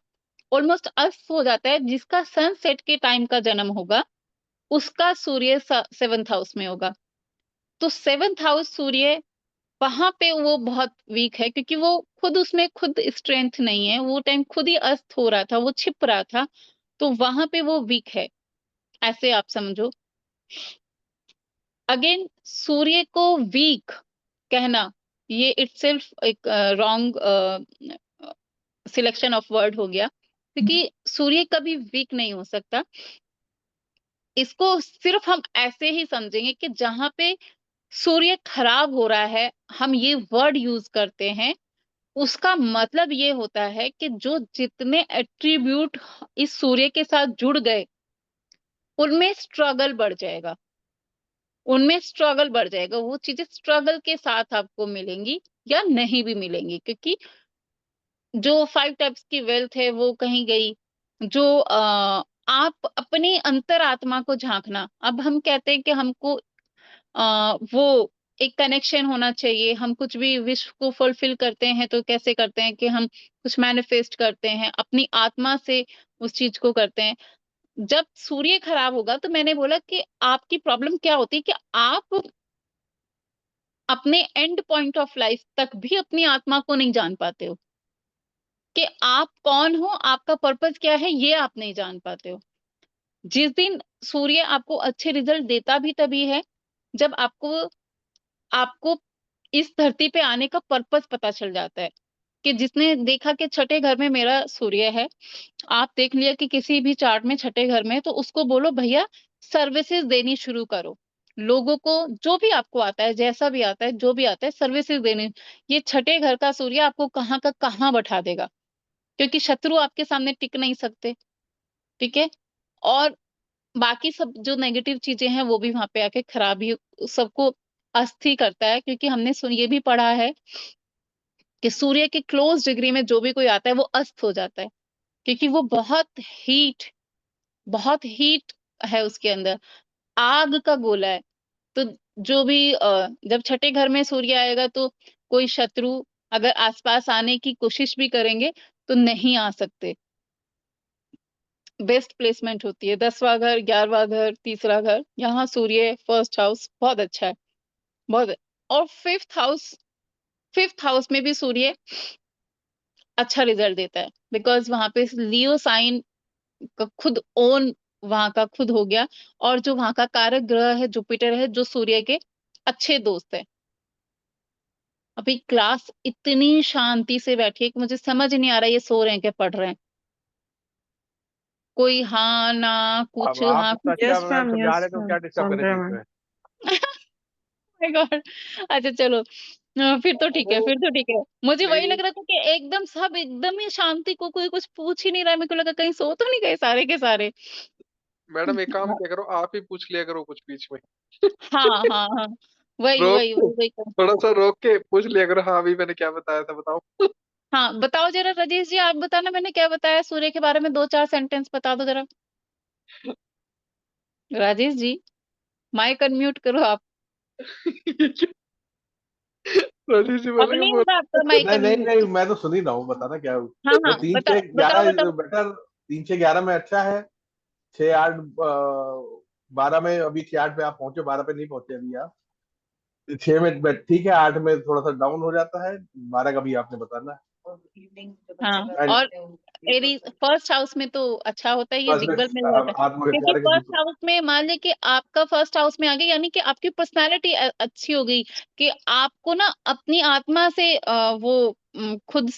ऑलमोस्ट अस्त हो जाता है। जिसका सनसेट के टाइम का जन्म होगा उसका सूर्य 7th हाउस में होगा। तो 7th हाउस सूर्य वहां पे वो बहुत वीक है, क्योंकि वो खुद उसमें खुद स्ट्रेंथ नहीं है, वो टाइम खुद ही अस्त हो रहा था, वो छिप रहा था, तो वहां पे वो वीक है, ऐसे आप समझो। अगेन सूर्य को वीक कहना, ये इटसेल्फ एक रॉन्ग सिलेक्शन ऑफ वर्ड हो गया, क्योंकि सूर्य कभी वीक नहीं हो सकता। इसको सिर्फ हम ऐसे ही समझेंगे कि जहां पे सूर्य खराब हो रहा है, हम ये वर्ड यूज करते हैं, उसका मतलब ये होता है कि जो जितने एट्रीब्यूट इस सूर्य के साथ जुड़ गए उनमें स्ट्रगल बढ़ जाएगा, उनमें स्ट्रगल बढ़ जाएगा। वो चीजें स्ट्रगल के साथ आपको मिलेंगी या नहीं भी मिलेंगी, क्योंकि जो 5 टाइप्स की वेल्थ है वो कहीं गई। जो आप अपनी अंतरात्मा को झांकना, अब हम कहते हैं कि हमको वो एक कनेक्शन होना चाहिए, हम कुछ भी विश को फुलफिल करते हैं तो कैसे करते हैं कि हम कुछ मैनिफेस्ट करते हैं, अपनी आत्मा से उस चीज को करते हैं। जब सूर्य खराब होगा तो मैंने बोला कि आपकी प्रॉब्लम क्या होती है कि आप अपने एंड पॉइंट ऑफ लाइफ तक भी अपनी आत्मा को नहीं जान पाते हो, कि आप कौन हो, आपका पर्पस क्या है, ये आप नहीं जान पाते हो। जिस दिन सूर्य आपको अच्छे रिजल्ट देता भी तभी है जब आपको आपको इस धरती पे आने का पर्पस पता चल जाता है। कि जिसने देखा कि छठे घर में मेरा सूर्य है, आप देख लिया कि किसी भी चार्ट में छठे घर में है, तो उसको बोलो भैया सर्विसेज देनी शुरू करो, लोगों को जो भी आपको आता है, जैसा भी आता है, जो भी आता है, सर्विसेज देने। ये छठे घर का सूर्य आपको कहाँ का कहाँ बैठा देगा, क्योंकि शत्रु आपके सामने टिक नहीं सकते। ठीक है। और बाकी सब जो नेगेटिव चीजें हैं वो भी वहां पे आके खराब ही सबको अस्त ही करता है, क्योंकि हमने ये भी पढ़ा है कि सूर्य के क्लोज डिग्री में जो भी कोई आता है वो अस्त हो जाता है, क्योंकि वो बहुत हीट है उसके अंदर, आग का गोला है। तो जो भी जब छठे घर में सूर्य आएगा तो कोई शत्रु अगर आसपास आने की कोशिश भी करेंगे तो नहीं आ सकते। बेस्ट प्लेसमेंट होती है 10वां घर, 11वां घर, तीसरा घर, यहाँ सूर्य फर्स्ट हाउस बहुत अच्छा है, बहुत। और फिफ्थ हाउस में भी सूर्य अच्छा रिजल्ट देता है, बिकॉज वहां पे लियो साइन का खुद ओन वहां का खुद हो गया। और जो वहां का कारक ग्रह है जुपिटर है, जो सूर्य के अच्छे दोस्त है। अभी क्लास इतनी शांति से बैठी है कि मुझे समझ नहीं आ रहा ये सो रहे हैं क्या पढ़ रहे हैं। कोई हाँ ना अब कुछ, आप हाँ इतना कुछ। अच्छा यस मैम मैम, समझा यस रहे तो क्या डिस्टर्ब सुन करें रहे बीच हैं में। My God. अच्छा चलो, फिर तो ठीक है, वो फिर तो ठीक है। मुझे वही नहीं लग रहा था कि एकदम सब एकदम ही शांति, को कोई कुछ पूछ ही नहीं रहा है। मेरे को लगा कहीं सो तो नहीं गए सारे के सारे। मैडम, एक काम क्या करो, आप ही पूछ लिया करो कुछ बीच में। हाँ हाँ हाँ, वही रोक वही के, वही वही कर। थोड़ा सा रोक के पूछ लिया करो, हाँ अभी मैंने क्या बताया था बताओ। हाँ बताओ जरा राजेश जी, आप बताना मैंने क्या बताया सूर्य के बारे में, 2-4 सेंटेंस बता दो जरा। राजेश जी, माइक अनम्यूट करो आप। राजेश जी अब बोलेंगे नहीं बोल। होगा आपका माइक नहीं नहीं अनम्यूट। नहीं, मैं तो सुन ही रहा हूँ, बताना क्या है। हाँ वो हाँ, बताओ बताओ 3 से 11 बताओ। बेटर, 3 से 11 में अच्छा है। 6, 8, 12 में, अभी 6, 8 पे आप पहुंचे, 12 पे नहीं पहुंचे अभी आप। 6 में ठीक है, 8 में थोड़ा सा डाउन हो जाता है, 12 का भी आपने बताना हाँ, है। और एरीज फर्स्ट हाउस में तो अच्छा होता है, ये बस दिग्बल मिल जाता है। बस क्योंकि आत्मविचार के फर्स्ट दूसरे। हाउस में मान ली कि आपका फर्स्ट हाउस में आ गया, यानी कि आपकी पर्सनालिटी अच्छी हो गई, कि आपको ना अपनी आत्मा से खुद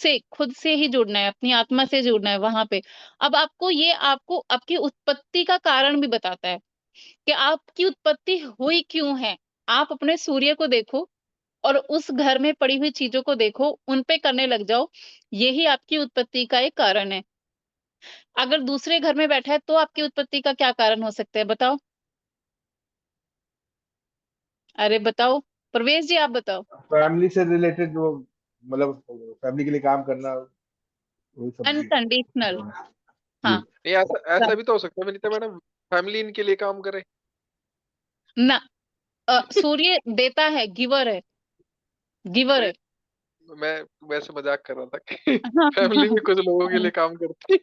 से ही जुड़ना है, अपनी आत्मा से जुड़ना है वहां पे। अब आपको आपकी उत्पत्ति का कारण भी बताता है कि आपकी उत्पत्ति हुई क्यों है। आप अपने सूर्य को देखो और उस घर में पड़ी हुई चीजों को देखो, उन पे करने लग जाओ, यही आपकी उत्पत्ति का एक कारण है। अगर दूसरे घर में बैठा है तो आपकी उत्पत्ति का क्या कारण हो सकता है, बताओ। अरे बताओ, प्रवेश जी आप बताओ। फैमिली से रिलेटेड जो, मतलब फैमिली के लिए काम करना, वही सब भी। अनकंडीशनल। जी। हाँ। नहीं, ऐसा ऐसा भी तो हो सकता है विनीता मैडम, फैमिली इनके लिए काम करे। ना, सूर्य देता है, गिवर है, गिवर नहीं, है। मैं वैसे मजाक कर रहा था कि हाँ हाँ फैमिली भी कुछ लोगों के हाँ। लिए काम करती है।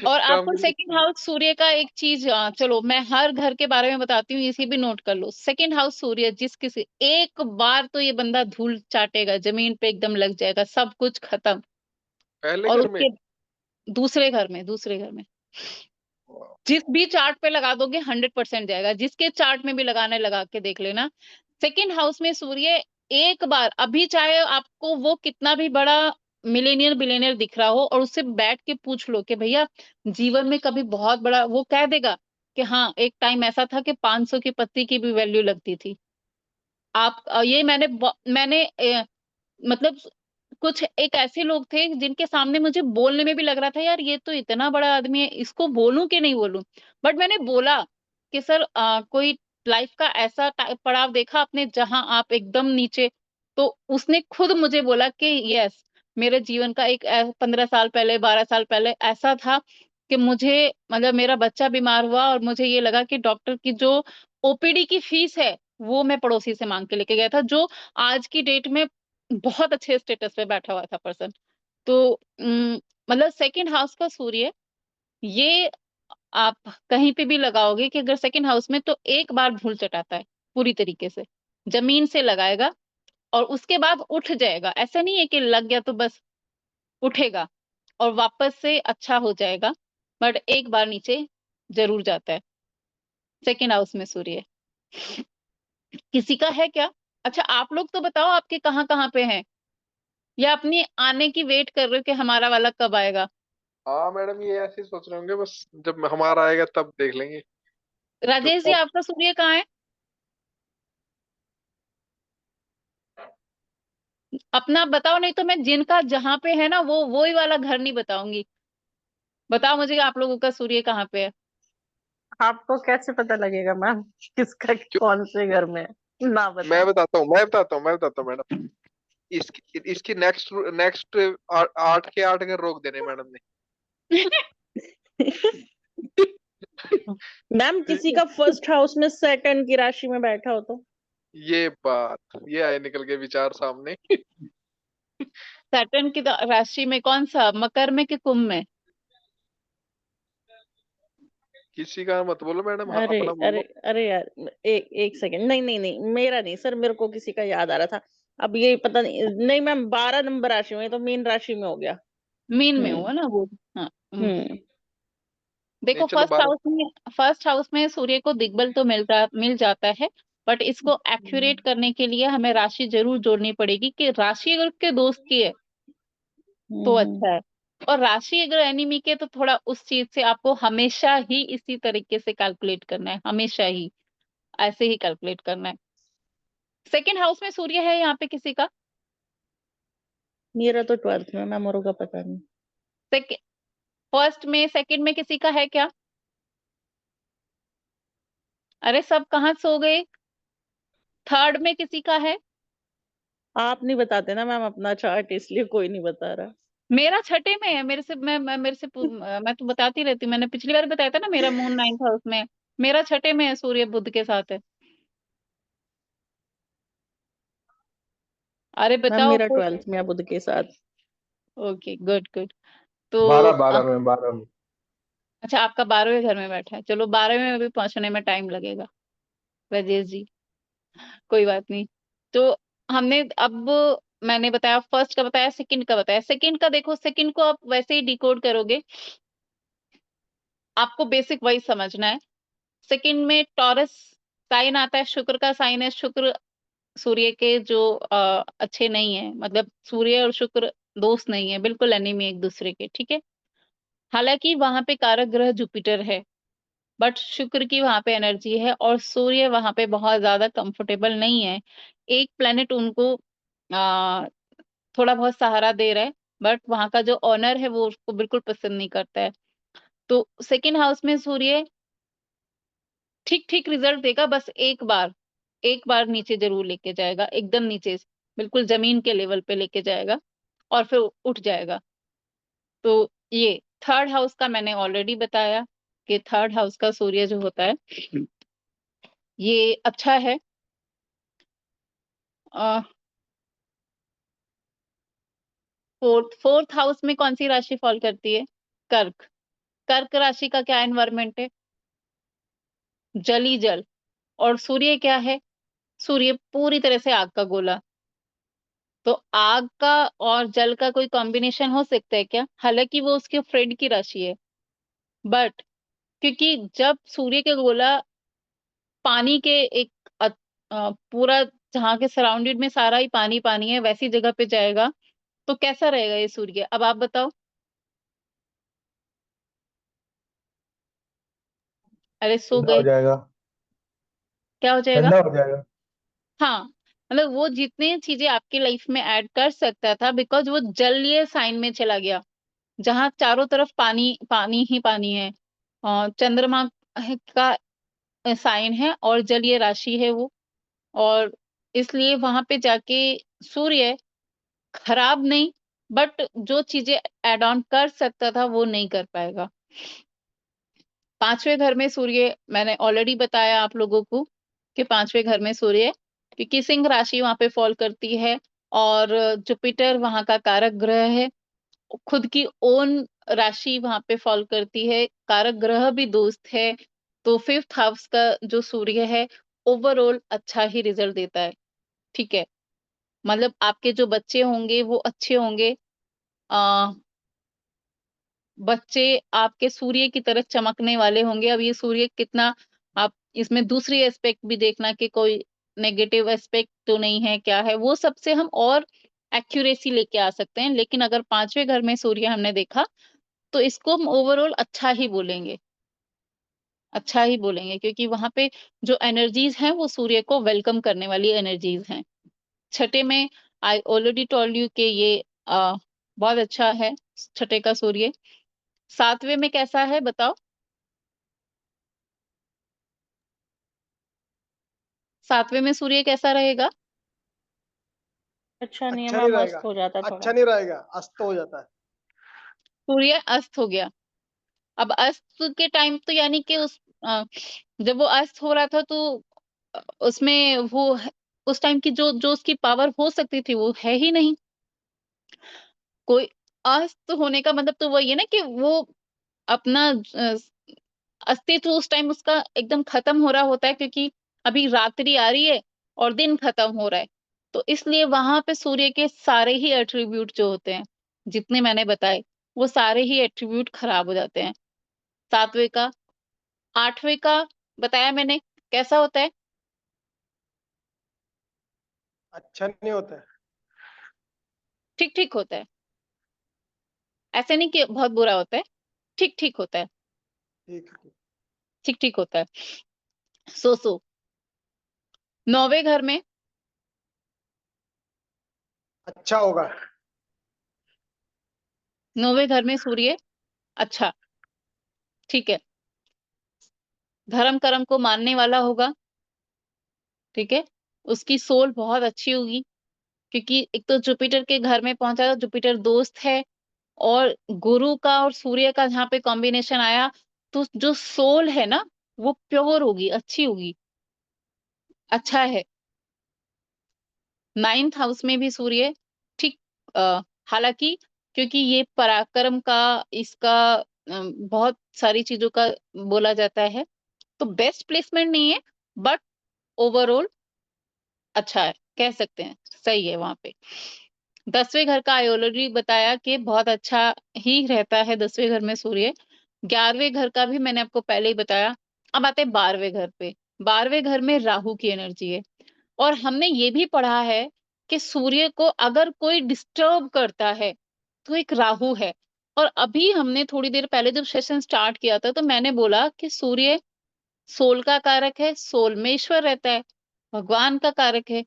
और काम आपको करती सेकंड है। हाउस सूर्य का एक चीज, चलो मैं हर घर के बारे में बताती हूँ, इसी भी नोट कर लो। सेकंड हाउस सूर्य जिस किसी एक बार तो ये बंदा धूल चाटेगा, जमीन पे एकदम लग जाएगा, सब कुछ खत्म। पहले और घर में। उसके दूसरे घर में वाह। जिस भी चार्ट पे लगा दोगे 100% जाएगा, जिसके चार्ट में भी लगाने लगा के देख लेना। सेकंड हाउस में सूर्य एक बार, अभी चाहे आपको वो कितना भी बड़ा मिलेनियर बिलेनियर दिख रहा हो, और उससे बैठ के पूछ लो कि भैया जीवन में कभी बहुत बड़ा, वो कह देगा कि हाँ एक टाइम ऐसा था कि 500 की पत्ती की भी वैल्यू लगती थी। आप ये मैंने मतलब कुछ एक ऐसे लोग थे जिनके सामने मुझे बोलने में भी लग रहा था यार ये तो इतना बड़ा आदमी है, इसको बोलूं कि नहीं बोलूं। बट मैंने बोला कि सर कोई लाइफ का ऐसा पड़ाव देखा आपने जहां आप एकदम नीचे। तो उसने खुद मुझे बोला कि यस, मेरे जीवन का एक 15 साल पहले, 12 साल पहले ऐसा था कि मुझे मतलब मेरा बच्चा बीमार हुआ और मुझे ये लगा कि डॉक्टर की जो ओपीडी की फीस है वो मैं पड़ोसी से मांग के लेके गया था, जो आज की डेट में बहुत अच्छे स्टेटस पे बैठा हुआ था पर्सन। तो मतलब सेकंड हाउस का सूर्य, ये आप कहीं पे भी लगाओगे कि अगर सेकंड हाउस में, तो एक बार धूल चटाता है पूरी तरीके से, जमीन से लगाएगा और उसके बाद उठ जाएगा। ऐसा नहीं है कि लग गया तो बस, उठेगा और वापस से अच्छा हो जाएगा, बट एक बार नीचे जरूर जाता है। सेकंड हाउस में सूर्य किसी का है क्या? अच्छा आप लोग तो बताओ आपके कहाँ कहाँ पे हैं, या अपनी आने की वेट कर रहे हो कि हमारा वाला कब आएगा। हाँ मैडम, ये ऐसे ही सोच रहे होंगे, बस जब हमारा आएगा तब देख लेंगे। राजेश जी चुपचाप। आपका सूर्य कहाँ है? अपना बताओ, नहीं तो मैं जिनका जहां पे है ना वो ही वाला घर नहीं बताऊंगी। बताओ मुझे कि आप लोगों का सूर्य कहाँ पे है। आपको कैसे पता लगेगा मैम किसका क्यों? कौन से घर में है? ना मैं बताओ। बताता हूँ, मैडम। इसकी इसकी नेक्स्ट नेक्स्ट 8 के 8 घर रोक देने मैडम ने। मैम ठीक किसी है, का फर्स्ट हाउस में सैटर्न की राशि में बैठा हो तो? ये बात, ये आए निकल के विचार सामने। सैटर्न की राशि में कौन सा, मकर में कि कुंभ में? किसी का मत बोलो मैडम, हाँ, अरे अपना अरे बोलो। अरे यार, एक एक सेकंड, नहीं नहीं नहीं, मेरा नहीं सर, मेरे को किसी का याद आ रहा था। अब ये पता नहीं, नहीं मैम 12 नंबर राशि में, ये तो मीन राशि में हो गया। मीन में हम्म। हुआ ना वो। हाँ। हम्म। नहीं देखो चलो 12। फर्स्ट हाउस में सूर्य को दिग्बल तो मिल जाता है, बट इसको एक्यूरेट करने के लिए हमें राशि जरूर जोड़नी पड़ेगी कि राशि अगर उसके दोस्त की है तो हम्म। अच्छा है, और राशि अगर एनिमी के तो थोड़ा उस चीज से आपको हमेशा ही इसी तरीके से कैलकुलेट करना है, हमेशा ही ऐसे ही कैलकुलेट करना है। सेकेंड हाउस में सूर्य है यहाँ पे किसी का? मेरा तो 12th में मैम, औरों का पता नहीं। फर्स्ट में सेकंड में किसी का है क्या? अरे सब कहाँ सो गए? थर्ड में किसी का है? आप नहीं बताते ना मैम अपना चार्ट, इसलिए कोई नहीं बता रहा। मेरा छठे में है, मेरे से मेरे से मैं तो बताती रहती हूँ, मैंने पिछली बार बताया था ना, मेरा मून 9th हाउस में है। मेरा छठे में है, सूर्य बुध के साथ है। अरे मैम बताओ मेरा कोई। 12th में है बुध के साथ। Okay, good good. तो 12 12 में 12 में। अच्छा, आपका 12वें घर में बैठा है, चलो 12वें में भी पहुंचने में टाइम लगेगा राजेश जी, कोई बात नहीं। तो हमने अब, मैंने बताया फर्स्ट का, बताया सेकंड का, बताया सेकंड का। देखो सेकंड को आप वैसे ही डिकोड करोगे, आपको बेसिक वही समझना है। सेकंड में टॉरस साइन आता है, शुक्र का साइन है। शुक्र सूर्य के जो अच्छे नहीं है, मतलब सूर्य और शुक्र दोस्त नहीं है, बिल्कुल एनिमी एक दूसरे के, ठीक है। हालांकि वहां पे कारक ग्रह जुपिटर है, बट शुक्र की वहां पे एनर्जी है, और सूर्य वहां पे बहुत ज्यादा कंफर्टेबल नहीं है। एक प्लेनेट उनको आ, थोड़ा बहुत सहारा दे रहा है, बट वहां का जो ऑनर है वो उसको बिल्कुल पसंद नहीं करता है। तो सेकेंड हाउस में सूर्य ठीक ठीक रिजल्ट देगा, बस एक बार नीचे जरूर लेके जाएगा, एकदम नीचे, बिल्कुल जमीन के लेवल पे लेके जाएगा, और फिर उठ जाएगा। तो ये थर्ड हाउस का मैंने ऑलरेडी बताया कि थर्ड हाउस का सूर्य जो होता है ये अच्छा है। फोर्थ हाउस में कौन सी राशि फॉल करती है? कर्क। कर्क राशि का क्या एनवायरमेंट है? जल ही जल। और सूर्य क्या है? सूर्य पूरी तरह से आग का गोला। तो आग का और जल का कोई कॉम्बिनेशन हो सकता है क्या? हालांकि वो उसके फ्रेंड की राशि है, बट क्योंकि जब सूर्य का गोला पानी के एक पूरा, जहाँ के सराउंडेड में सारा ही पानी पानी है, वैसी जगह पे जाएगा, तो कैसा रहेगा ये सूर्य? अब आप बताओ। अरे सो ठंडा हो गए। जाएगा। क्या हो जाएगा? ठंडा हो जाएगा। हाँ, मतलब वो जितने चीजें आपकी लाइफ में ऐड कर सकता था, बिकॉज वो जलीय साइन में चला गया, जहाँ चारों तरफ पानी पानी ही पानी है। चंद्रमा का साइन है और जलीय राशि है वो, और इसलिए वहां पे जाके सूर्य खराब नहीं, बट जो चीजें एड ऑन कर सकता था वो नहीं कर पाएगा। पांचवें घर में सूर्य, मैंने ऑलरेडी बताया आप लोगों को कि पांचवें घर में सूर्य, क्योंकि सिंह राशि वहां पे फॉल करती है, और जुपिटर वहां का कारक ग्रह है, खुद की ओन राशि वहां पे फॉल करती है, कारक ग्रह भी दोस्त है। तो फिफ्थ हाउस का जो सूर्य है ओवरऑल अच्छा ही रिजल्ट देता है, ठीक है। मतलब आपके जो बच्चे होंगे वो अच्छे होंगे। आ, बच्चे आपके सूर्य की तरह चमकने वाले होंगे। अब ये सूर्य कितना, आप इसमें दूसरी एस्पेक्ट भी देखना कि कोई नेगेटिव एस्पेक्ट तो नहीं है, क्या है वो, सबसे हम और एक्यूरेसी लेके आ सकते हैं। लेकिन अगर पांचवें घर में सूर्य हमने देखा तो इसको हम ओवरऑल अच्छा ही बोलेंगे, अच्छा ही बोलेंगे, क्योंकि वहां पे जो एनर्जीज हैं वो सूर्य को वेलकम करने वाली एनर्जीज हैं। छठे में आई ऑलरेडी टोल्ड यू कि ये बहुत अच्छा है, छठे का सूर्य। सातवें में कैसा है बताओ? सातवें में सूर्य कैसा रहेगा? अच्छा नहीं है अच्छा नहीं मैम, रहेगा, अस्त हो जाता है अच्छा थोड़ा। नहीं रहेगा, अस्त हो जाता है। सूर्य अस्त हो गया। अब अस्त के टाइम तो यानी कि जब वो अस्त हो रहा था तो उसमें उस टाइम की जो जो उसकी पावर हो सकती थी वो है ही नहीं। कोई अस्त होने का मतलब तो वही है ना कि वो अपना अस्तित्व उस टाइम उसका एकदम खत्म हो रहा होता है, क्योंकि अभी रात्रि आ रही है और दिन खत्म हो रहा है। तो इसलिए वहां पे सूर्य के सारे ही एट्रीब्यूट जो होते हैं, जितने मैंने बताए, वो सारे ही एट्रीब्यूट खराब हो जाते हैं। सातवें का, आठवें का बताया मैंने कैसा होता है? अच्छा नहीं होता है। ठीक ठीक होता है। ऐसे नहीं कि बहुत बुरा होता है, ठीक ठीक होता है। ठीक है, ठीक ठीक होता है। सो नौवे घर में, अच्छा होगा। नौवे घर में सूर्य अच्छा, ठीक है, धर्म कर्म को मानने वाला होगा। ठीक है, उसकी सोल बहुत अच्छी होगी, क्योंकि एक तो जुपिटर के घर में पहुंचा, तो जुपिटर दोस्त है, और गुरु का और सूर्य का जहाँ पे कॉम्बिनेशन आया, तो जो सोल है ना वो प्योर होगी, अच्छी होगी, अच्छा है। नाइन्थ हाउस में भी सूर्य ठीक, हालांकि क्योंकि ये पराक्रम का, इसका बहुत सारी चीजों का बोला जाता है, तो बेस्ट प्लेसमेंट नहीं है, बट ओवरऑल अच्छा है, कह सकते हैं, सही है वहां पे। 10वें घर का आयोलॉजी बताया कि बहुत अच्छा ही रहता है 10वें घर में सूर्य। 11वें घर का भी मैंने आपको पहले ही बताया। अब आते हैं 12वें घर पे। 12वें घर में राहु की एनर्जी है, और हमने ये भी पढ़ा है कि सूर्य को अगर कोई डिस्टर्ब करता है तो एक राहु है। और अभी हमने थोड़ी देर पहले जब सेशन स्टार्ट किया था, तो मैंने बोला कि सूर्य सोल का कारक है, सोल में ईश्वर रहता है, भगवान का कारक है।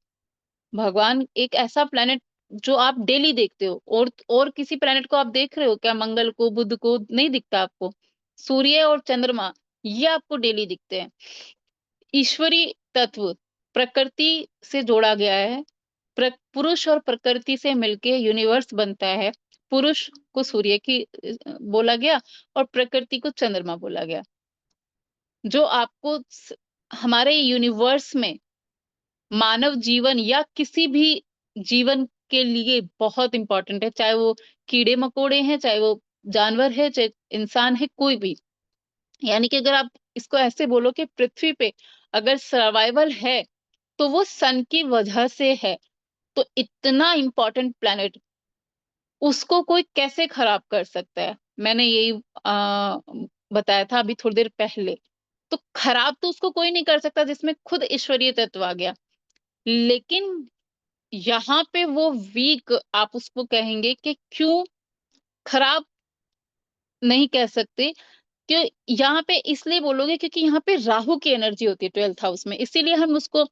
भगवान एक ऐसा प्लेनेट जो आप डेली देखते हो, और किसी प्लेनेट को आप देख रहे हो क्या? मंगल को, बुध को नहीं दिखता आपको। सूर्य और चंद्रमा ये आपको डेली दिखते हैं। ईश्वरी तत्व प्रकृति से जोड़ा गया है। पुरुष और प्रकृति से मिलके यूनिवर्स बनता है। पुरुष को सूर्य की बोला गया, और प्रकृति को चंद्रमा बोला गया। जो आपको हमारे यूनिवर्स में मानव जीवन या किसी भी जीवन के लिए बहुत इंपॉर्टेंट है, चाहे वो कीड़े मकोड़े हैं, चाहे वो जानवर है, चाहे इंसान है, कोई भी। यानी कि अगर आप इसको ऐसे बोलो कि पृथ्वी पे अगर सर्वाइवल है तो वो सन की वजह से है। तो इतना इंपॉर्टेंट प्लेनेट, उसको कोई कैसे खराब कर सकता है? मैंने यही बताया था अभी थोड़ी देर पहले। तो खराब तो उसको कोई नहीं कर सकता जिसमें खुद ईश्वरीय तत्व आ गया। लेकिन यहाँ पे वो वीक आप उसको कहेंगे कि क्यों खराब नहीं कह सकते, कि यहाँ पे इसलिए बोलोगे क्योंकि यहाँ पे राहु की एनर्जी होती है 12th हाउस में, इसीलिए हम उसको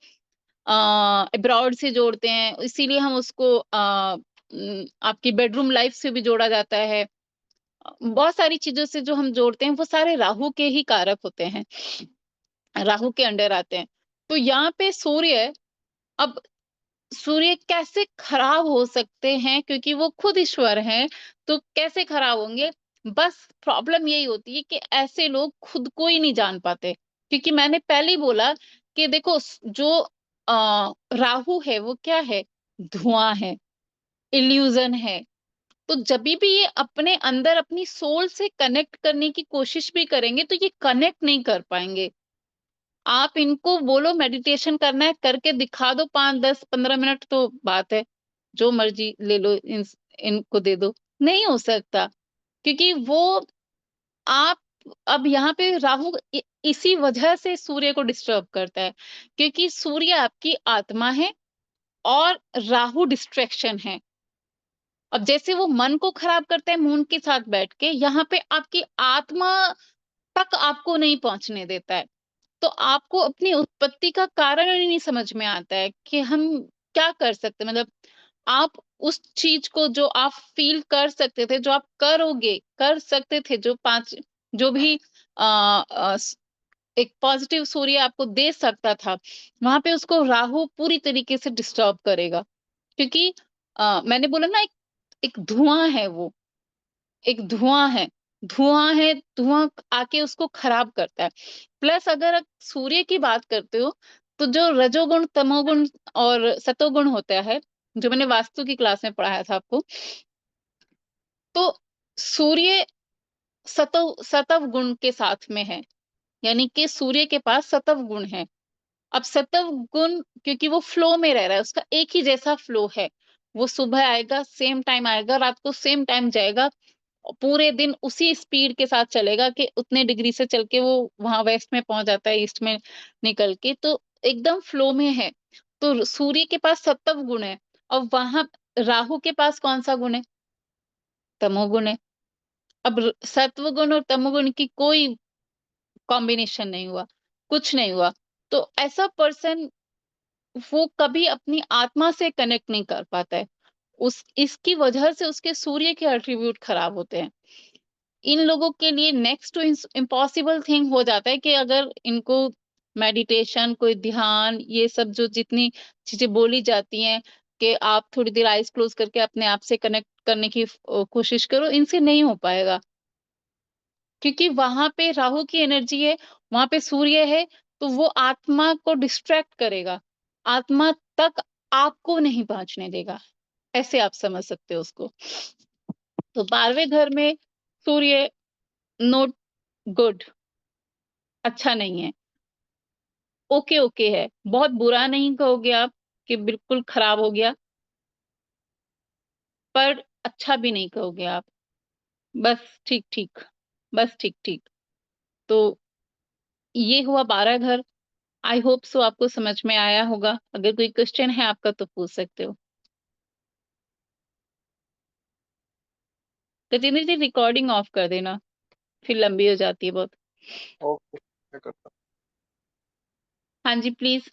अब्रॉड से जोड़ते हैं, इसीलिए हम उसको आपकी बेडरूम लाइफ से भी जोड़ा जाता है। बहुत सारी चीजों से जो हम जोड़ते हैं वो सारे राहु के ही कारक होते हैं, राहु के अंडर आते हैं। तो यहाँ पे सूर्य, अब सूर्य कैसे खराब हो सकते हैं? क्योंकि वो खुद ईश्वर हैं, तो कैसे खराब होंगे? बस प्रॉब्लम यही होती है कि ऐसे लोग खुद को ही नहीं जान पाते। क्योंकि मैंने पहले ही बोला कि देखो, जो राहु है वो क्या है? धुआं है, इल्यूजन है। तो जब भी ये अपने अंदर अपनी सोल से कनेक्ट करने की कोशिश भी करेंगे तो ये कनेक्ट नहीं कर पाएंगे। आप इनको बोलो मेडिटेशन करना है, करके दिखा दो 5, 10, 15 मिनट, तो बात है, जो मर्जी ले लो, इनको दे दो, नहीं हो सकता। क्योंकि वो आप, अब यहाँ पे राहु इसी वजह से सूर्य को डिस्टर्ब करता है, क्योंकि सूर्य आपकी आत्मा है और राहु डिस्ट्रैक्शन है। अब जैसे वो मन को खराब करता है मून के साथ बैठ के, यहाँ पे आपकी आत्मा तक आपको नहीं पहुंचने देता है। तो आपको अपनी उत्पत्ति का कारण ही नहीं समझ में आता है कि हम क्या कर सकते हैं। मतलब आप उस चीज को जो आप फील कर सकते थे, जो आप करोगे, कर सकते थे, जो पांच, जो भी एक पॉजिटिव सूर्य आपको दे सकता था, वहां पे उसको राहु पूरी तरीके से डिस्टर्ब करेगा। क्योंकि मैंने बोला ना, एक धुआं है वो, एक धुआं है, धुआं आके उसको खराब करता है। प्लस अगर आप सूर्य की बात करते हो, तो जो रजोगुण, तमोगुण और सतोगुण होता है, जो मैंने वास्तु की क्लास में पढ़ाया था आपको, तो सूर्य सतव गुण के साथ में है, यानी कि सूर्य के पास सतव गुण है। अब सतव गुण, क्योंकि वो फ्लो में रह रहा है, उसका एक ही जैसा फ्लो है, वो सुबह आएगा सेम टाइम आएगा, रात को सेम टाइम जाएगा, पूरे दिन उसी स्पीड के साथ चलेगा कि उतने डिग्री से चल के वो वहां वेस्ट में पहुंच जाता है, ईस्ट में निकल के, तो एकदम फ्लो में है। तो सूर्य के पास सत्व गुण है, और वहां राहु के पास कौन सा गुण है? तमोगुण है। अब सत्व गुण और तमोगुण की कोई कॉम्बिनेशन नहीं हुआ, कुछ नहीं हुआ। तो ऐसा पर्सन, वो कभी अपनी आत्मा से कनेक्ट नहीं कर पाता है, उस इसकी वजह से उसके सूर्य के एट्रीब्यूट खराब होते हैं। इन लोगों के लिए नेक्स्ट टू इम्पॉसिबल थिंग हो जाता है कि अगर इनको मेडिटेशन, कोई ध्यान, ये सब जो जितनी चीजें बोली जाती हैं कि आप थोड़ी देर आइज क्लोज करके अपने आप से कनेक्ट करने की कोशिश करो, इनसे नहीं हो पाएगा। क्योंकि वहां पे राहु की एनर्जी है, वहां पे सूर्य है, तो वो आत्मा को डिस्ट्रैक्ट करेगा, आत्मा तक आपको नहीं पहुंचने देगा। ऐसे आप समझ सकते हो उसको। तो 12वें घर में सूर्य नोट गुड, अच्छा नहीं है, ओके ओके है, बहुत बुरा नहीं कहोगे आप कि बिल्कुल खराब हो गया, पर अच्छा भी नहीं कहोगे आप, बस ठीक ठीक, बस ठीक ठीक। तो ये हुआ 12 घर। आई होप सो आपको समझ में आया होगा। अगर कोई क्वेश्चन है आपका तो पूछ सकते हो। गजेंद्र जी, रिकॉर्डिंग ऑफ कर देना, फिर लंबी हो जाती है बहुत। ओके, मैं करता हाँ जी प्लीज।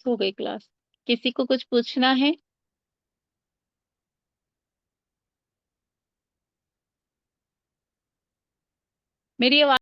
हो गई क्लास। किसी को कुछ पूछना है? मेरी आवाज